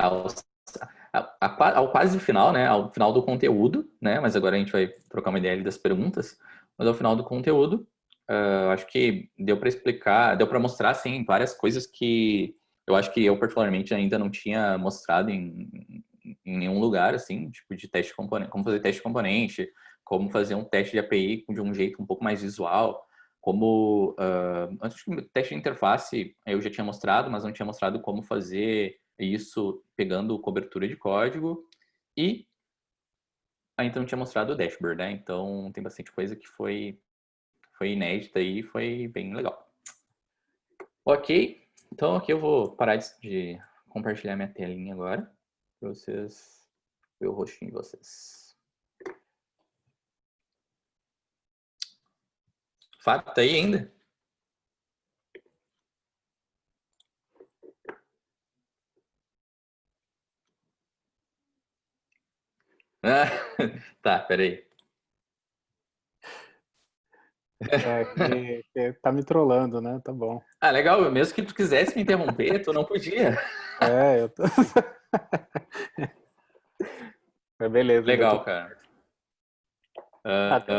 Ao quase final, né? Ao final do conteúdo, né? Mas agora a gente vai trocar uma ideia ali das perguntas. Mas ao final do conteúdo, acho que deu para explicar, deu para mostrar, assim, várias coisas que eu acho que eu, particularmente, ainda não tinha mostrado em nenhum lugar, assim, tipo de teste de componente, como fazer teste de componente, como fazer um teste de API de um jeito um pouco mais visual, como antes do teste de interface eu já tinha mostrado, mas não tinha mostrado como fazer isso pegando cobertura de código e ainda não tinha mostrado o dashboard, né? Então tem bastante coisa que foi inédita e foi bem legal. Ok, então aqui eu vou parar de compartilhar minha telinha agora para vocês ver o rostinho de vocês. Fábio, tá aí ainda? Ah, tá, peraí. Que tá me trollando, né? Tá bom. Ah, legal, mesmo que tu quisesse me interromper, tu não podia. Eu tô... Beleza. Legal, cara.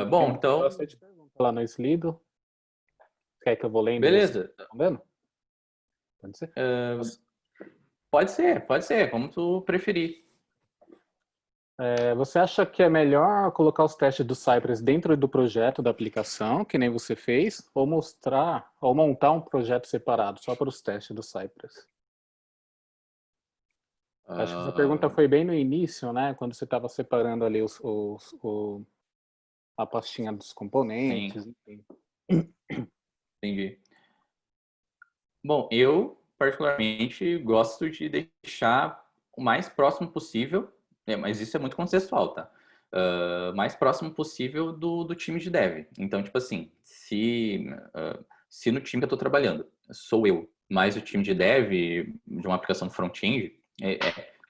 Bom, Tem então, bastante pergunta lá no Slido. Quer que eu vou lendo e você beleza. respondendo? Pode ser? Pode ser, como tu preferir. Você acha que é melhor colocar os testes do Cypress dentro do projeto da aplicação, que nem você fez, ou montar um projeto separado só para os testes do Cypress? Acho que essa pergunta foi bem no início, né? Quando você estava separando ali a pastinha dos componentes, Sim. enfim. Entendi. Bom, eu particularmente gosto de deixar o mais próximo possível, mas isso é muito consensual, tá? Mais próximo possível do time de dev. Então, tipo assim, se no time que eu tô trabalhando sou eu, mais o time de dev de uma aplicação front-end,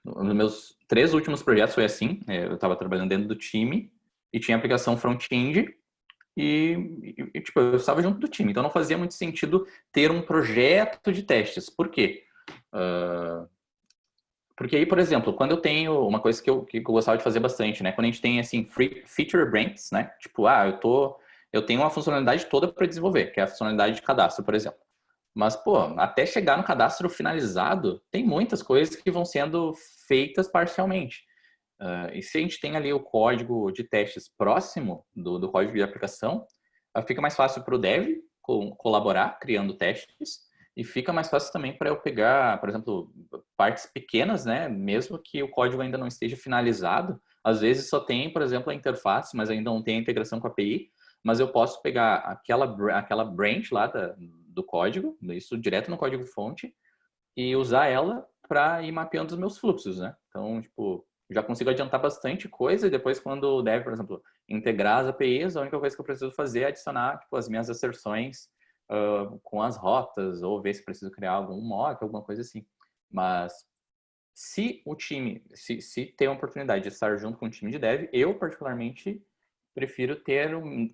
nos meus 3 últimos projetos foi assim, eu estava trabalhando dentro do time e tinha aplicação front-end tipo, eu estava junto do time, então não fazia muito sentido ter um projeto de testes. Por quê? Porque aí, por exemplo, quando eu tenho uma coisa que eu gostava de fazer bastante, né? Quando a gente tem, assim, free feature branches, né? Tipo, eu tenho uma funcionalidade toda para desenvolver, que é a funcionalidade de cadastro, por exemplo. Mas, pô, até chegar no cadastro finalizado, tem muitas coisas que vão sendo feitas parcialmente. E se a gente tem ali o código de testes próximo do código de aplicação, fica mais fácil para o dev colaborar criando testes e fica mais fácil também para eu pegar, por exemplo, partes pequenas, né? Mesmo que o código ainda não esteja finalizado, às vezes só tem, por exemplo, a interface, mas ainda não tem a integração com a API, mas eu posso pegar aquela branch lá do código, isso direto no código-fonte, e usar ela para ir mapeando os meus fluxos, né? Então, tipo, já consigo adiantar bastante coisa e depois quando deve, por exemplo, integrar as APIs, a única coisa que eu preciso fazer é adicionar, tipo, as minhas asserções com as rotas ou ver se preciso criar algum mock, alguma coisa assim. Mas se o time, se tem a oportunidade de estar junto com o time de dev, eu particularmente prefiro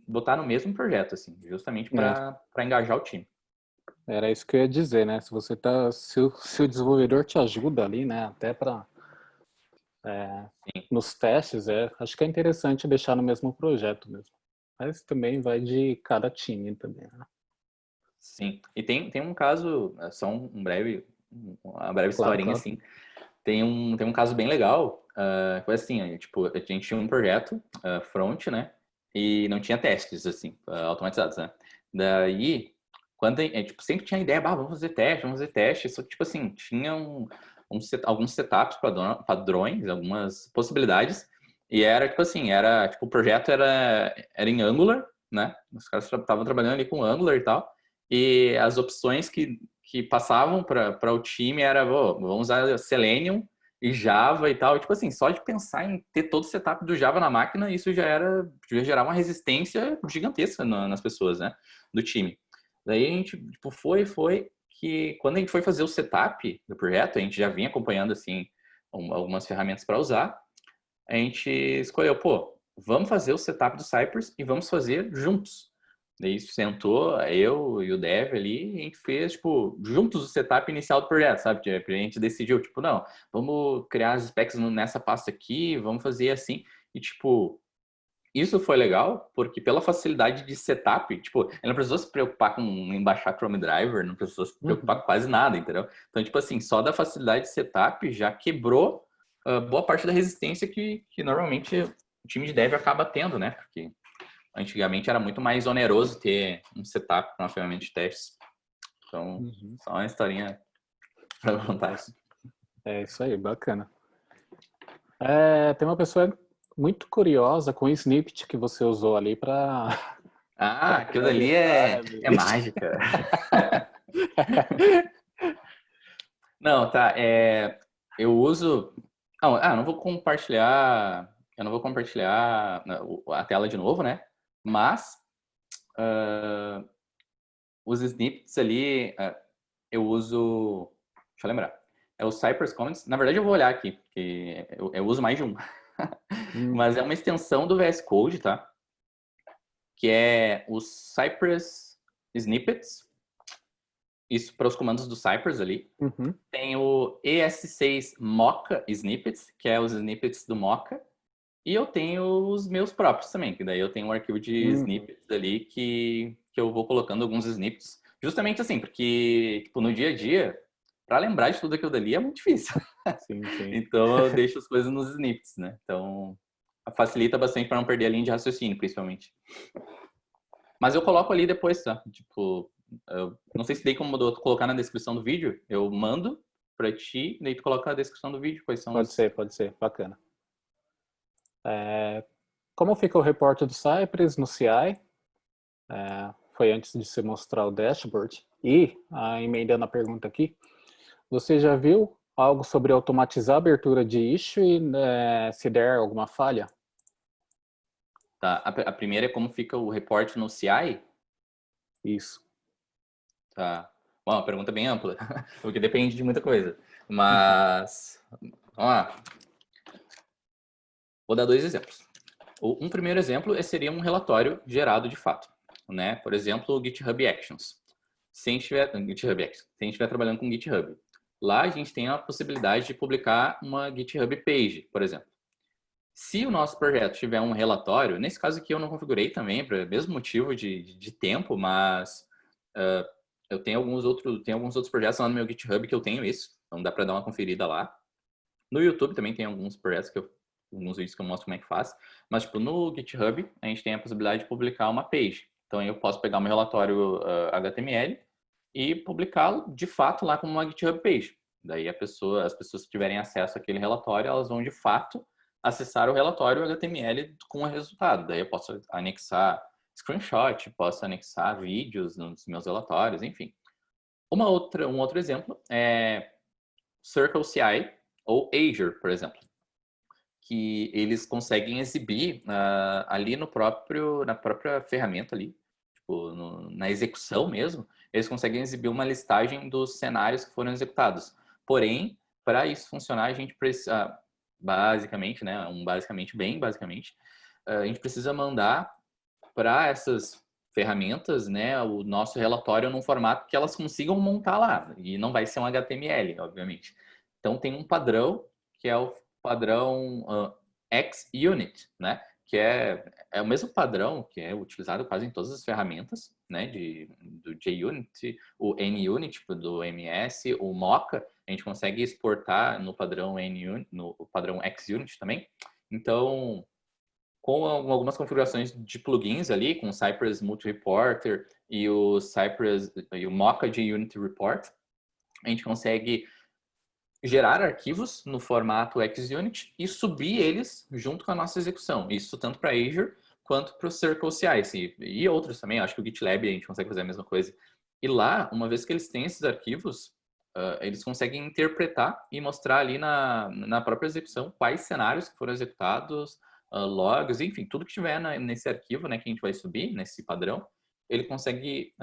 botar no mesmo projeto, assim, justamente para engajar o time. Era isso que eu ia dizer, né? Se o desenvolvedor te ajuda ali, né? Até para nos testes, acho que é interessante deixar no mesmo projeto mesmo. Mas também vai de cada time também, né? Sim. E tem um caso, só uma breve Claro, historinha, claro. assim. Tem um caso bem legal, foi assim, tipo, a gente tinha um projeto front, né? E não tinha testes, assim, automatizados, né? Daí, tipo, sempre tinha a ideia, vamos fazer teste. Só que, tipo assim, tinha alguns setups padrões, algumas possibilidades. E era, tipo assim, tipo, o projeto era em Angular, né? Os caras estavam trabalhando ali com Angular e tal. E as opções que passavam para o time era, vamos usar Selenium e Java e tal. E, tipo assim, só de pensar em ter todo o setup do Java na máquina, isso já gerava uma resistência gigantesca nas pessoas, né? Do time. Daí a gente, tipo, foi que quando a gente foi fazer o setup do projeto, a gente já vinha acompanhando, assim, algumas ferramentas para usar. A gente escolheu, vamos fazer o setup do Cypress e vamos fazer juntos. Daí sentou eu e o Dev ali e a gente fez, tipo, juntos o setup inicial do projeto, sabe? A gente decidiu, tipo, não, vamos criar as specs nessa pasta aqui, vamos fazer assim. E, tipo, isso foi legal porque pela facilidade de setup, tipo, ele não precisou se preocupar em baixar Chrome Driver, não precisou se preocupar com quase nada, entendeu? Então, tipo assim, só da facilidade de setup já quebrou boa parte da resistência que normalmente o time de dev acaba tendo, né? Porque antigamente era muito mais oneroso ter um setup para uma ferramenta de testes. Então, só uma historinha para contar. É isso aí, bacana. Tem uma pessoa muito curiosa com o snippet que você usou ali para Aquilo criar o ali detalhe. é mágica. Não, tá. Eu uso. Não vou compartilhar. Eu não vou compartilhar a tela de novo, né? Mas os snippets ali eu uso. Deixa eu lembrar. É o Cypress Comments. Na verdade, eu vou olhar aqui, porque eu uso mais de um. Mas é uma extensão do VS Code, tá? Que é o Cypress Snippets. Isso para os comandos do Cypress ali. Tem o ES6 Mocha Snippets, que é os snippets do Mocha. E eu tenho os meus próprios também, que daí eu tenho um arquivo de snippets ali que eu vou colocando alguns snippets. Justamente assim, porque tipo, no dia a dia, para lembrar de tudo aquilo dali é muito difícil. Sim, sim. Então eu deixo as coisas nos snippets, né? Então facilita bastante para não perder a linha de raciocínio, principalmente. Mas eu coloco ali depois, tá? Tipo, eu não sei se tem como colocar na descrição do vídeo. Eu mando para ti, daí tu coloca na descrição do vídeo quais são Pode ser, bacana. Como fica o reporte do Cypress no CI? foi antes de você mostrar o dashboard. E, emendando a pergunta aqui, você já viu algo sobre automatizar a abertura de issue se der alguma falha? Tá. A primeira é como fica o report no CI? Isso. Tá. Bom, uma pergunta bem ampla, porque depende de muita coisa. Mas, vamos lá. Vou dar 2 exemplos. Um primeiro exemplo seria um relatório gerado de fato, né? Por exemplo, o GitHub Actions. Se a gente estiver trabalhando com GitHub, lá a gente tem a possibilidade de publicar uma GitHub page, por exemplo. Se o nosso projeto tiver um relatório, nesse caso aqui eu não configurei também, para o mesmo motivo de tempo, mas eu tenho alguns outros projetos lá no meu GitHub que eu tenho isso, então dá para dar uma conferida lá. No YouTube também tem alguns projetos alguns vídeos que eu mostro como é que faz, mas tipo, no GitHub a gente tem a possibilidade de publicar uma page. Então eu posso pegar meu relatório HTML e publicá-lo de fato lá como uma GitHub page. Daí as pessoas que tiverem acesso àquele relatório, elas vão de fato acessar o relatório HTML com o resultado. Daí eu posso anexar screenshot, posso anexar vídeos nos meus relatórios, enfim. Um outro exemplo é Circle CI ou Azure, por exemplo, que eles conseguem exibir ali na própria ferramenta ali, tipo, na execução mesmo, eles conseguem exibir uma listagem dos cenários que foram executados. Porém, para isso funcionar, a gente precisa, basicamente, né, bem basicamente, a gente precisa mandar para essas ferramentas, né, o nosso relatório num formato que elas consigam montar lá, e não vai ser um HTML, obviamente. Então tem um padrão, que é o padrão XUnit, né, que é o mesmo padrão que é utilizado quase em todas as ferramentas, né, do JUnit, o NUnit do MS, o Mocha, a gente consegue exportar no padrão NUnit, no padrão XUnit também. Então, com algumas configurações de plugins ali, com o Cypress Multi-Reporter e o Mocha JUnit Report, a gente consegue gerar arquivos no formato XUnit e subir eles junto com a nossa execução. Isso tanto para Azure quanto para o Circle CI e outros também. Acho que o GitLab a gente consegue fazer a mesma coisa. E lá, uma vez que eles têm esses arquivos, eles conseguem interpretar e mostrar ali na própria execução quais cenários que foram executados, logs, enfim, tudo que tiver nesse arquivo, né, que a gente vai subir, nesse padrão, ele consegue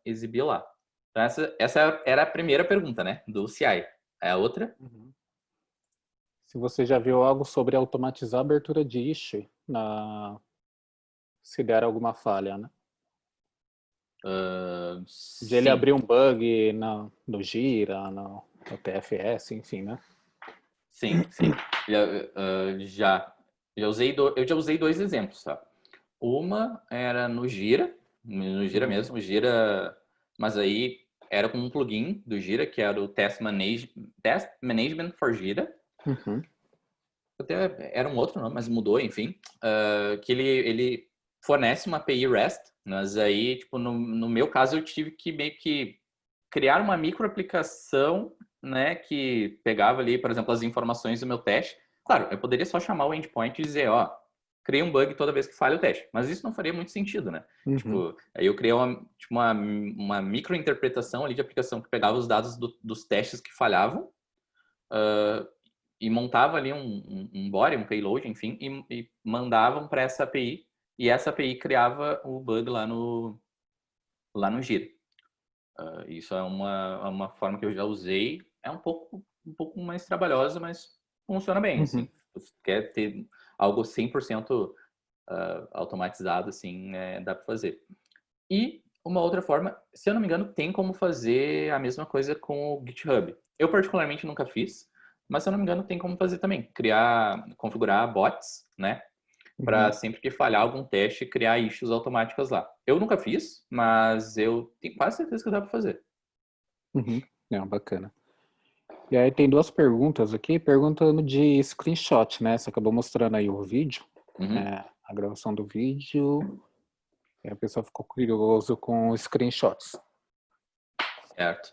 exibir lá. Então, essa era a primeira pergunta, né, do CI. É a outra? Se você já viu algo sobre automatizar a abertura de issue, se der alguma falha, né? De ele Sim. abrir um bug no Gira, no TFS, enfim, né? Sim. Eu já usei 2 exemplos, tá? Uma era no Gira mesmo, o Gira, mas aí era com um plugin do Gira, que era o Test Management for Gira. Uhum. Até era um outro nome, mas mudou, enfim. Que ele fornece uma API REST, mas aí, tipo, no meu caso, eu tive que meio que criar uma microaplicação, né, que pegava ali, por exemplo, as informações do meu teste. Claro, eu poderia só chamar o endpoint e dizer, ó, criei um bug toda vez que falha o teste, mas isso não faria muito sentido, né? Uhum. Tipo, aí eu criei uma microinterpretação ali de aplicação que pegava os dados dos testes que falhavam, e montava ali um body, um payload, enfim, e mandavam para essa API, e essa API criava o bug lá no Gira. Isso é uma forma que eu já usei, é um pouco mais trabalhosa, mas funciona bem, assim. Se você quer ter algo 100% automatizado, assim, dá para fazer. E uma outra forma, se eu não me engano, tem como fazer a mesma coisa com o GitHub. Eu particularmente nunca fiz, mas se eu não me engano, tem como fazer também. Configurar bots, né? Para sempre que falhar algum teste, criar issues automáticas lá. Eu nunca fiz, mas eu tenho quase certeza que dá para fazer. Bacana. E aí tem 2 perguntas aqui, perguntando de screenshot, né? Você acabou mostrando aí o vídeo, a gravação do vídeo, e a pessoa ficou curioso com os screenshots. Certo.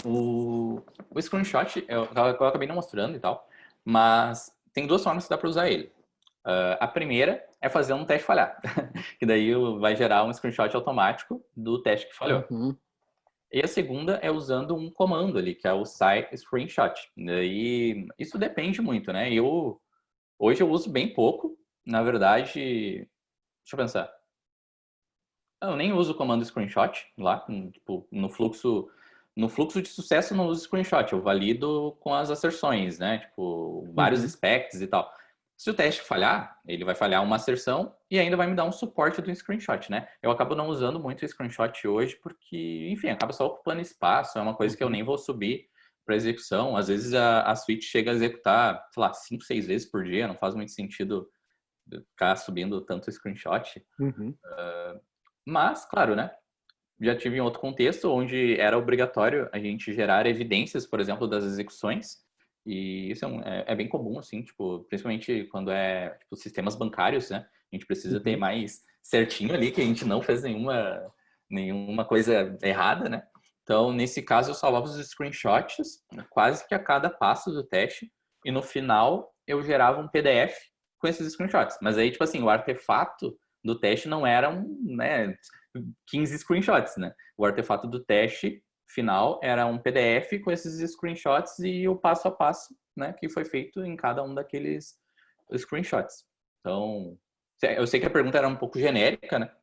O screenshot, eu acabei não mostrando e tal, mas tem 2 formas que dá para usar ele. A primeira é fazer um teste falhar. Que daí vai gerar um screenshot automático do teste que falhou. Uhum. E a segunda é usando um comando ali, que é o site screenshot. E isso depende muito, né? Hoje eu uso bem pouco. Na verdade, deixa eu pensar. Eu nem uso o comando screenshot lá, tipo, no fluxo de sucesso eu não uso screenshot, eu valido com as asserções, né? Tipo, vários specs e tal. Se o teste falhar, ele vai falhar uma asserção e ainda vai me dar um suporte do screenshot, né? Eu acabo não usando muito o screenshot hoje porque, enfim, acaba só ocupando espaço, é uma coisa que eu nem vou subir para execução. Às vezes a suite chega a executar, sei lá, 5, 6 vezes por dia, não faz muito sentido ficar subindo tanto screenshot. Mas, claro, né? Já tive em outro contexto onde era obrigatório a gente gerar evidências, por exemplo, das execuções. E isso é bem comum, assim, tipo, principalmente quando é tipo, sistemas bancários, né? A gente precisa ter mais certinho ali que a gente não fez nenhuma coisa errada, né? Então, nesse caso, eu salvava os screenshots quase que a cada passo do teste. E no final, eu gerava um PDF com esses screenshots. Mas aí, tipo assim, o artefato do teste não era né, 15 screenshots, né? O artefato do teste final era um PDF com esses screenshots e o passo a passo, né, que foi feito em cada um daqueles screenshots. Então, eu sei que a pergunta era um pouco genérica, né?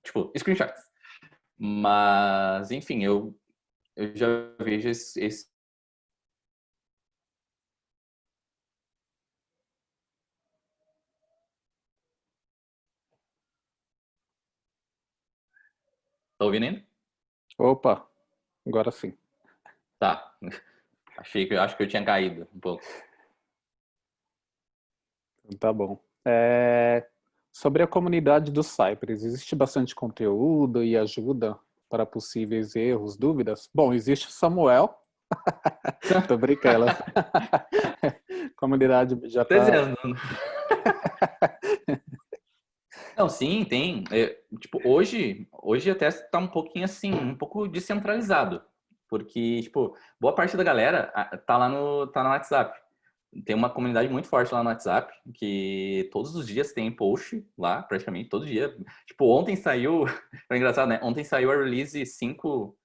Tipo, screenshots. Mas, enfim, eu já vejo esse. Tá ouvindo ainda? Opa, agora sim. Tá. Acho que eu tinha caído um pouco. Tá bom. Sobre a comunidade do Cypress, existe bastante conteúdo e ajuda para possíveis erros, dúvidas? Bom, existe o Samuel. Tô brincando. A comunidade já Tô tá... dizendo. Não, sim, tem. Tipo, hoje até tá um pouquinho assim, um pouco descentralizado. Porque, tipo, boa parte da galera tá no WhatsApp. Tem uma comunidade muito forte lá no WhatsApp, que todos os dias tem post lá, praticamente todo dia. Tipo, ontem saiu, foi engraçado, né? Ontem saiu a release 5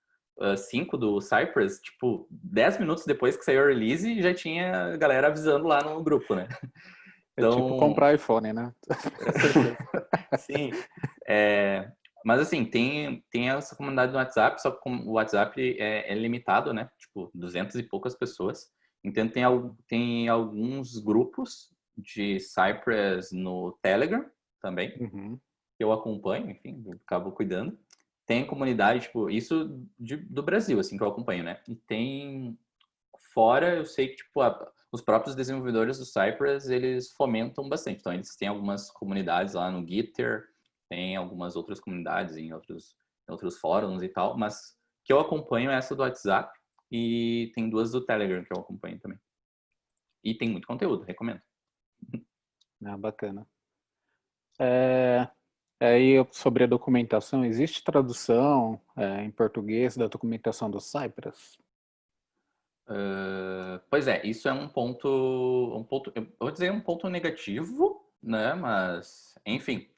do Cypress, tipo, 10 minutos depois que saiu a release, já tinha galera avisando lá no grupo, né? É tipo Então, comprar iPhone, né? sim. Mas assim, tem essa comunidade no WhatsApp, só que o WhatsApp é limitado, né? Tipo, 200 e poucas pessoas. Então tem alguns grupos de Cypress no Telegram também, que eu acompanho, enfim, eu acabo cuidando. Tem comunidade, tipo, isso do Brasil, assim, que eu acompanho, né? E tem fora, eu sei que, tipo, os próprios desenvolvedores do Cypress, eles fomentam bastante. Então, eles têm algumas comunidades lá no Gitter, tem algumas outras comunidades em outros fóruns e tal, mas que eu acompanho é essa do WhatsApp e tem duas do Telegram que eu acompanho também. E tem muito conteúdo, recomendo. Ah, bacana. Aí sobre a documentação, existe tradução em português da documentação do Cypress? Pois é, isso é um ponto, eu vou dizer um ponto negativo, né? Mas, enfim,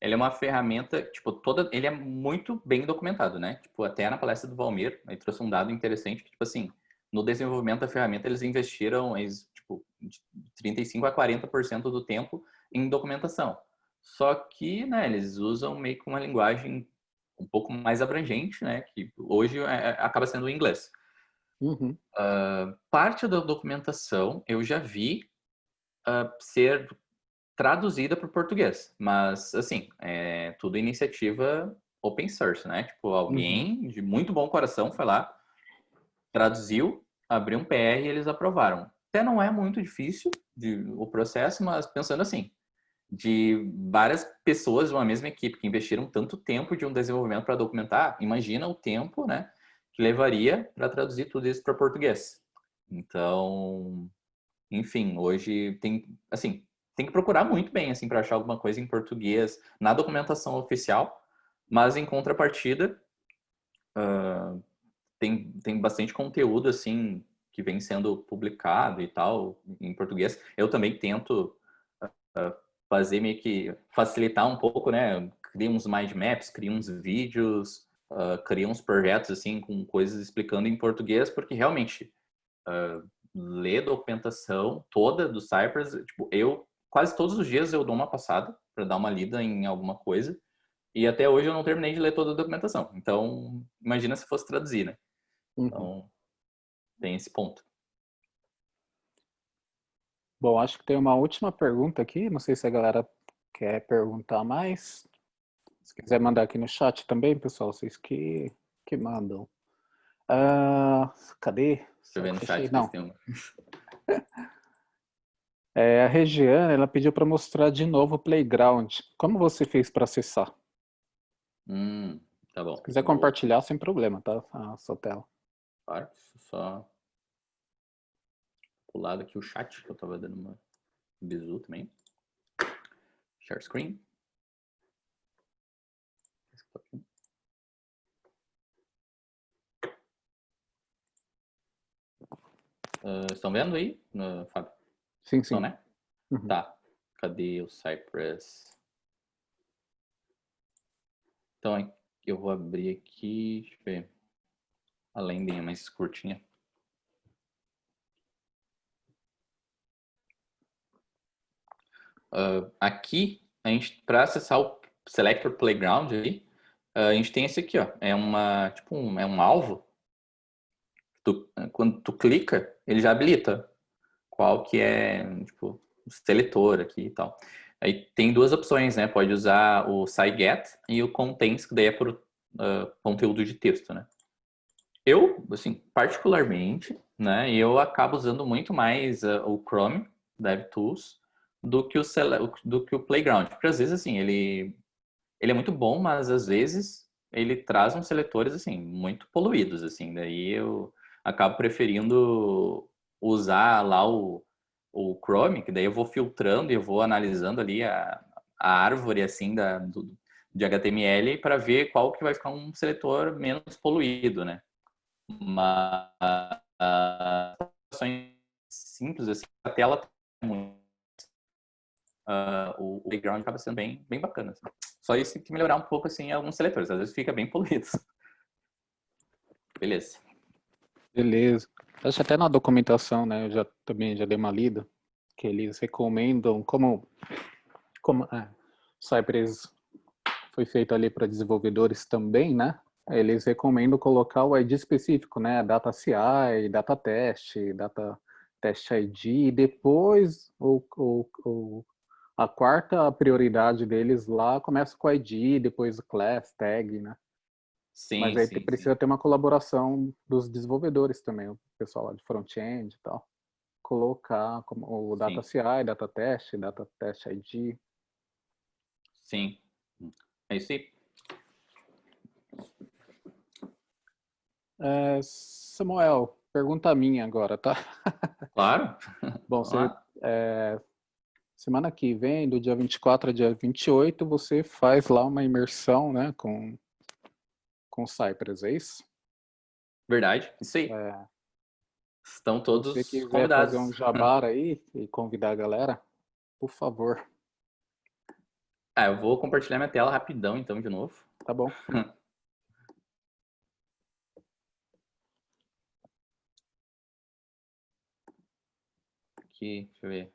ele é uma ferramenta, tipo, ele é muito bem documentado, né? Tipo, até na palestra do Valmir, ele trouxe um dado interessante que, tipo assim, no desenvolvimento da ferramenta eles investiram, tipo, de 35 a 40% do tempo em documentação. Só que, né, eles usam meio que uma linguagem um pouco mais abrangente, né? Que hoje acaba sendo o inglês. Parte da documentação eu já vi ser traduzida para o português, mas assim, é tudo iniciativa open source, né? Tipo, alguém de muito bom coração foi lá, traduziu, abriu um PR e eles aprovaram. Até não é muito difícil o processo, mas pensando assim, de várias pessoas de uma mesma equipe que investiram tanto tempo de um desenvolvimento para documentar, imagina o tempo, né, que levaria para traduzir tudo isso para português. Então, enfim, hoje tem que procurar muito bem assim para achar alguma coisa em português na documentação oficial, mas em contrapartida tem bastante conteúdo assim que vem sendo publicado e tal em português. Eu também tento fazer meio que facilitar um pouco, né? Cria uns mind maps, cria uns vídeos, cria uns projetos assim com coisas explicando em português, porque realmente ler documentação toda do Cypress, tipo, eu quase todos os dias eu dou uma passada para dar uma lida em alguma coisa, e até hoje eu não terminei de ler toda a documentação. Então, imagina se fosse traduzir, né? Então, tem esse ponto. Bom, acho que tem uma última pergunta aqui. Não sei se a galera quer perguntar mais. Se quiser mandar aqui no chat também, pessoal, vocês que mandam. Cadê? Deixa eu ver no chat. Não. Tem uma. A Regiane, ela pediu para mostrar de novo o Playground. Como você fez para acessar? Tá bom. Se quiser compartilhar, sem problema, tá? A sua tela. Claro, só pular aqui o chat, que eu tava dando uma bizu também. Share screen. Estão vendo aí, Fábio? Sim, sim. Não, né? Uhum. Tá. Cadê o Cypress? Então, eu vou abrir aqui, deixa eu ver. A landing é mais curtinha. Aqui, a gente, para acessar o Selector Playground ali, a gente tem esse aqui, ó. É um alvo. Quando tu clica, ele já habilita qual que é, tipo, o seletor aqui e tal. Aí tem duas opções, né? Pode usar o SciGet e o Contents, que daí é por conteúdo de texto, né? Eu, assim, particularmente, né? Eu acabo usando muito mais o Chrome DevTools do que o Playground. Porque às vezes, assim, ele é muito bom, mas às vezes ele traz uns seletores, assim, muito poluídos, assim. Daí eu acabo preferindo usar lá o Chrome, que daí eu vou filtrando e eu vou analisando ali a árvore, assim, de HTML para ver qual que vai ficar um seletor menos poluído, né? Mas ações simples, assim, a tela o background acaba sendo bem bacana. Assim. Só isso tem que melhorar um pouco assim alguns seletores, às vezes fica bem poluído. Beleza. Acho que até na documentação, né? Eu também já dei uma lida, que eles recomendam como Cypress foi feito ali para desenvolvedores também, né? Eles recomendam colocar o ID específico, né? Data CI, data test, data test ID, e depois a quarta prioridade deles lá começa com ID, depois o class, tag, né? Sim, mas aí sim, precisa sim. ter uma colaboração dos desenvolvedores também, o pessoal lá de front-end e tal. Colocar como o data Sim. CI, data test ID. Sim. É isso aí. Samuel, pergunta minha agora, tá? Claro. Bom, semana que vem, do dia 24 a dia 28, você faz lá uma imersão, né, com Cypress, é isso? Verdade, isso aí. Estão Se você todos quiser fazer convidados. um jabá aí e convidar a galera, por favor. Eu vou compartilhar minha tela rapidão, então, de novo. Tá bom. Aqui, deixa eu ver.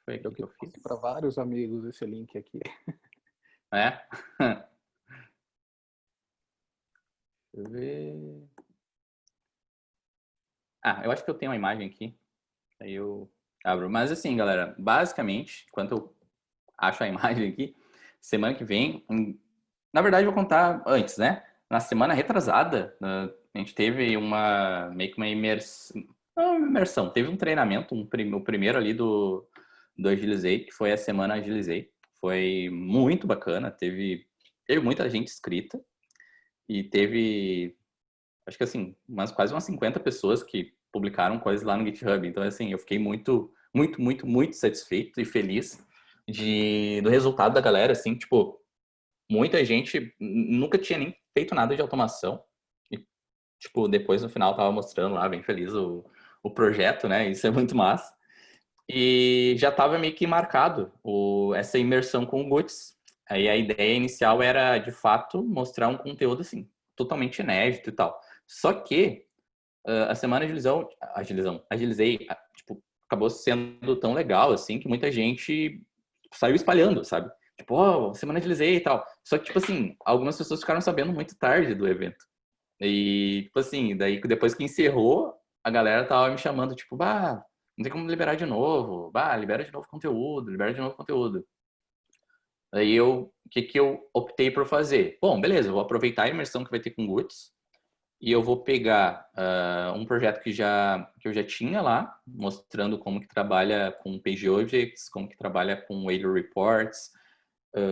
Foi aqui que eu fiz. Para vários amigos esse link aqui. É? Deixa eu ver. Eu acho que eu tenho uma imagem aqui. Aí eu abro. Mas assim, galera, basicamente, enquanto eu acho a imagem aqui, semana que vem, na verdade eu vou contar antes, né? Na semana retrasada, a gente teve meio que uma imersão. Teve um treinamento, o primeiro ali do Agilizei, que foi a semana Agilizei. Foi muito bacana, teve muita gente inscrita e teve, acho que assim, quase umas 50 pessoas que publicaram coisas lá no GitHub. Então, assim, eu fiquei muito, muito, muito, muito satisfeito e feliz do resultado da galera, assim, tipo, muita gente nunca tinha nem feito nada de automação. E, tipo, depois no final tava mostrando lá, bem feliz o projeto, né? Isso é muito massa. E já estava meio que marcado essa imersão com o Guts. Aí a ideia inicial era, de fato, mostrar um conteúdo assim, totalmente inédito e tal. Só que a semana agilizei, tipo, acabou sendo tão legal assim que muita gente saiu espalhando, sabe? Tipo, semana agilizei e tal. Só que, tipo assim, algumas pessoas ficaram sabendo muito tarde do evento. E, tipo assim, daí depois que encerrou, a galera tava me chamando, tipo, bah, não tem como liberar de novo. Bah, libera de novo conteúdo, libera de novo conteúdo. Aí o que que eu optei por fazer? Bom, beleza, eu vou aproveitar a imersão que vai ter com o Guts e eu vou pegar um projeto que eu já tinha lá, mostrando como que trabalha com Page Objects, como que trabalha com Wailer Reports,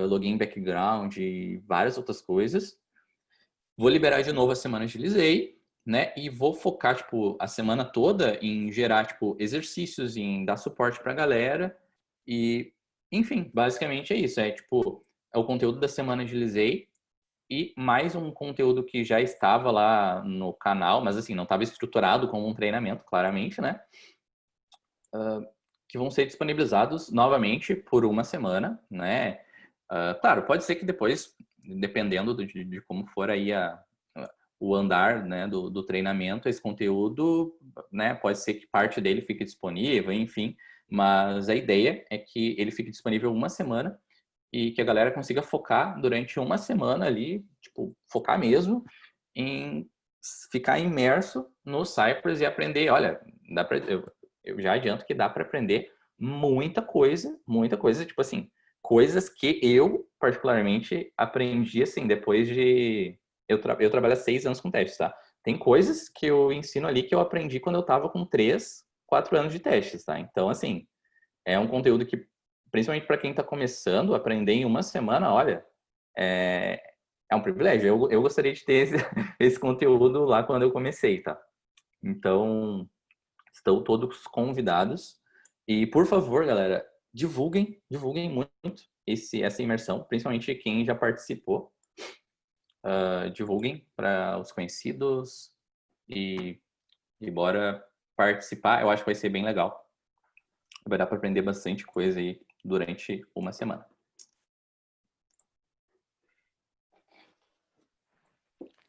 login background e várias outras coisas. Vou liberar de novo a semana Agilizei, né? E vou focar, tipo, a semana toda em gerar, tipo, exercícios, em dar suporte pra galera. E, enfim, basicamente é isso. É, tipo, é o conteúdo da semana Agilizei e mais um conteúdo que já estava lá no canal, mas, assim, não estava estruturado como um treinamento, claramente, né? Que vão ser disponibilizados novamente por uma semana, né? Claro, pode ser que depois, dependendo de como for aí o andar, né, do treinamento, esse conteúdo, né, pode ser que parte dele fique disponível, enfim, mas a ideia é que ele fique disponível uma semana e que a galera consiga focar durante uma semana ali, tipo, focar mesmo em ficar imerso no Cypress e aprender. Olha, eu já adianto que dá para aprender muita coisa, tipo assim, coisas que eu particularmente aprendi assim depois de eu trabalho há 6 anos com testes, tá? Tem coisas que eu ensino ali que eu aprendi quando eu tava com 3, 4 anos de testes, tá? Então, assim, é um conteúdo que, principalmente para quem está começando, aprender em uma semana, olha, é, é um privilégio. Eu gostaria de ter esse conteúdo lá quando eu comecei, tá? Então, estão todos convidados. E, por favor, galera, divulguem muito essa imersão, principalmente quem já participou. Divulguem para os conhecidos e bora participar. Eu acho que vai ser bem legal. Vai dar para aprender bastante coisa aí durante uma semana.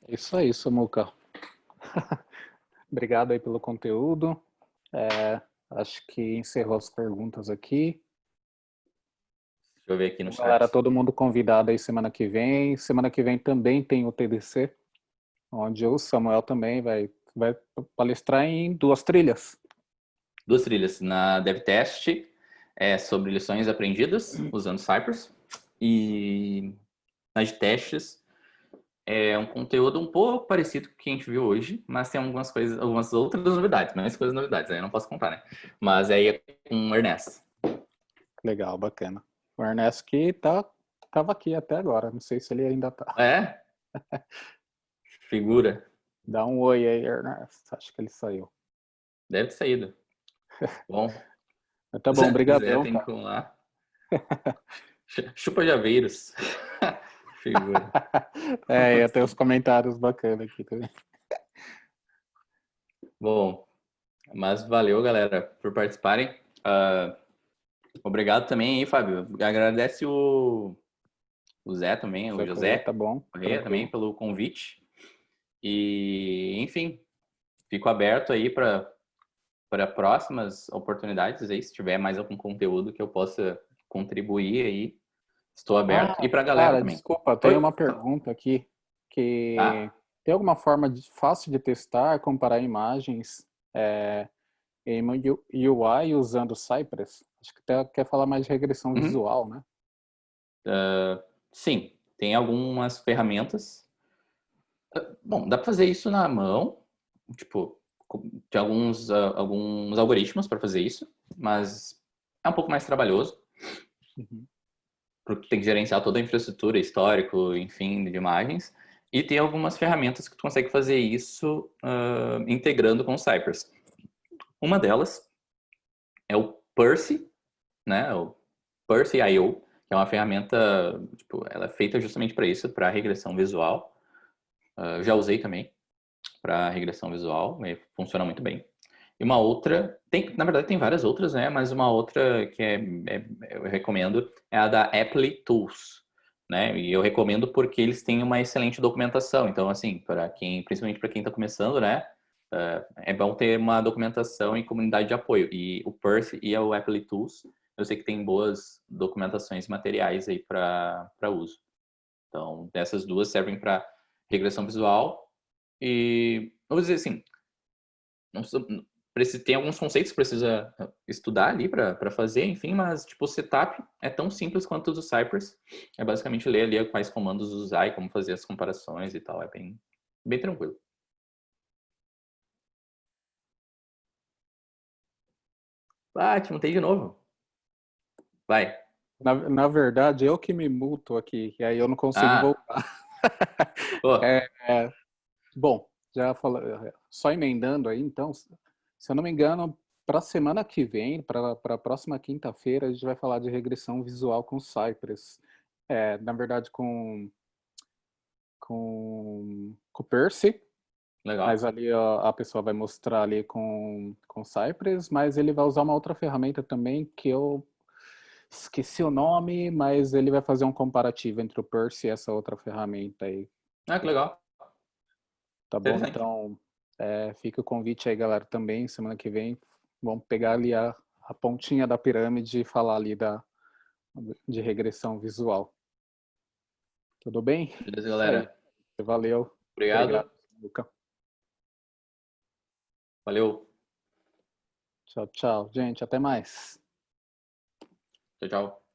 Isso aí, Samuca. Obrigado aí pelo conteúdo. Acho que encerrou as perguntas aqui. Deixa eu ver aqui no Galera, chat. todo mundo convidado aí semana que vem. Semana que vem também tem o TDC, onde o Samuel também vai palestrar em 2 trilhas. 2 trilhas. Na DevTest é sobre lições aprendidas usando Cypress. E nas testes é um conteúdo um pouco parecido com o que a gente viu hoje, mas tem algumas coisas, algumas outras novidades, mais coisas novidades, aí eu não posso contar, né? Mas aí é com o Ernesto. Legal, bacana. O Ernesto que tava aqui até agora, não sei se ele ainda tá. É? Figura. Dá um oi aí, Ernesto. Acho que ele saiu. Deve ter saído. Bom. Tá bom, Zé brigadão, tem tá? que ir lá. Chupa javeiros. Figura. Ia ter os comentários bacanas aqui também. Bom, mas valeu, galera, por participarem. Obrigado também aí, Fábio. Agradece o Zé também, o José, tá José bom, Correia também tranquilo. pelo convite. E, enfim, fico aberto aí para próximas oportunidades aí, se tiver mais algum conteúdo que eu possa contribuir aí, estou aberto. E para a galera Cara, também. desculpa, tem Oi? uma pergunta aqui que Tá. tem alguma forma fácil de testar, comparar imagens em UI usando Cypress? Acho que até quer falar mais de regressão Uhum. visual, né? Sim, tem algumas ferramentas. Bom, dá para fazer isso na mão, tipo, tem alguns algoritmos para fazer isso, mas é um pouco mais trabalhoso, Uhum. porque tem que gerenciar toda a infraestrutura, histórico, enfim, de imagens. E tem algumas ferramentas que tu consegue fazer isso integrando com o Cypress. Uma delas é o Percy, né? O Percy.io, que é uma ferramenta, tipo, ela é feita justamente para isso, para regressão visual. Eu já usei também para regressão visual, funciona muito bem. E uma outra, na verdade tem várias outras, né? Mas uma outra que eu recomendo é a da Apply Tools, né? E eu recomendo porque eles têm uma excelente documentação. Então, assim, principalmente para quem está começando, né? É bom ter uma documentação e comunidade de apoio. E o Perth e o Apply Tools, eu sei que tem boas documentações e materiais aí para uso. Então, essas duas servem para regressão visual e, vamos dizer assim, tem alguns conceitos que precisa estudar ali para fazer, enfim, mas tipo, o setup é tão simples quanto o do Cypress. É basicamente ler ali quais comandos usar e como fazer as comparações e tal. É bem tranquilo. Ah, te montei de novo. Vai. Na verdade, eu que me muto aqui, e aí eu não consigo voltar. Pô. Bom, já falei, só emendando aí, então, se eu não me engano, para a semana que vem, para a próxima quinta-feira, a gente vai falar de regressão visual com Cypress. Na verdade, com o Percy. Legal. Mas ali a pessoa vai mostrar ali com Cypress, mas ele vai usar uma outra ferramenta também que eu esqueci o nome, mas ele vai fazer um comparativo entre o Percy e essa outra ferramenta aí. Ah, que legal. Tá bom? Então, fica o convite aí, galera, também. Semana que vem, vamos pegar ali a pontinha da pirâmide e falar ali de regressão visual. Tudo bem? Beleza, galera. Valeu. Obrigado. Obrigado, Luca. Valeu. Tchau, tchau. Gente, até mais. Tchau, tchau.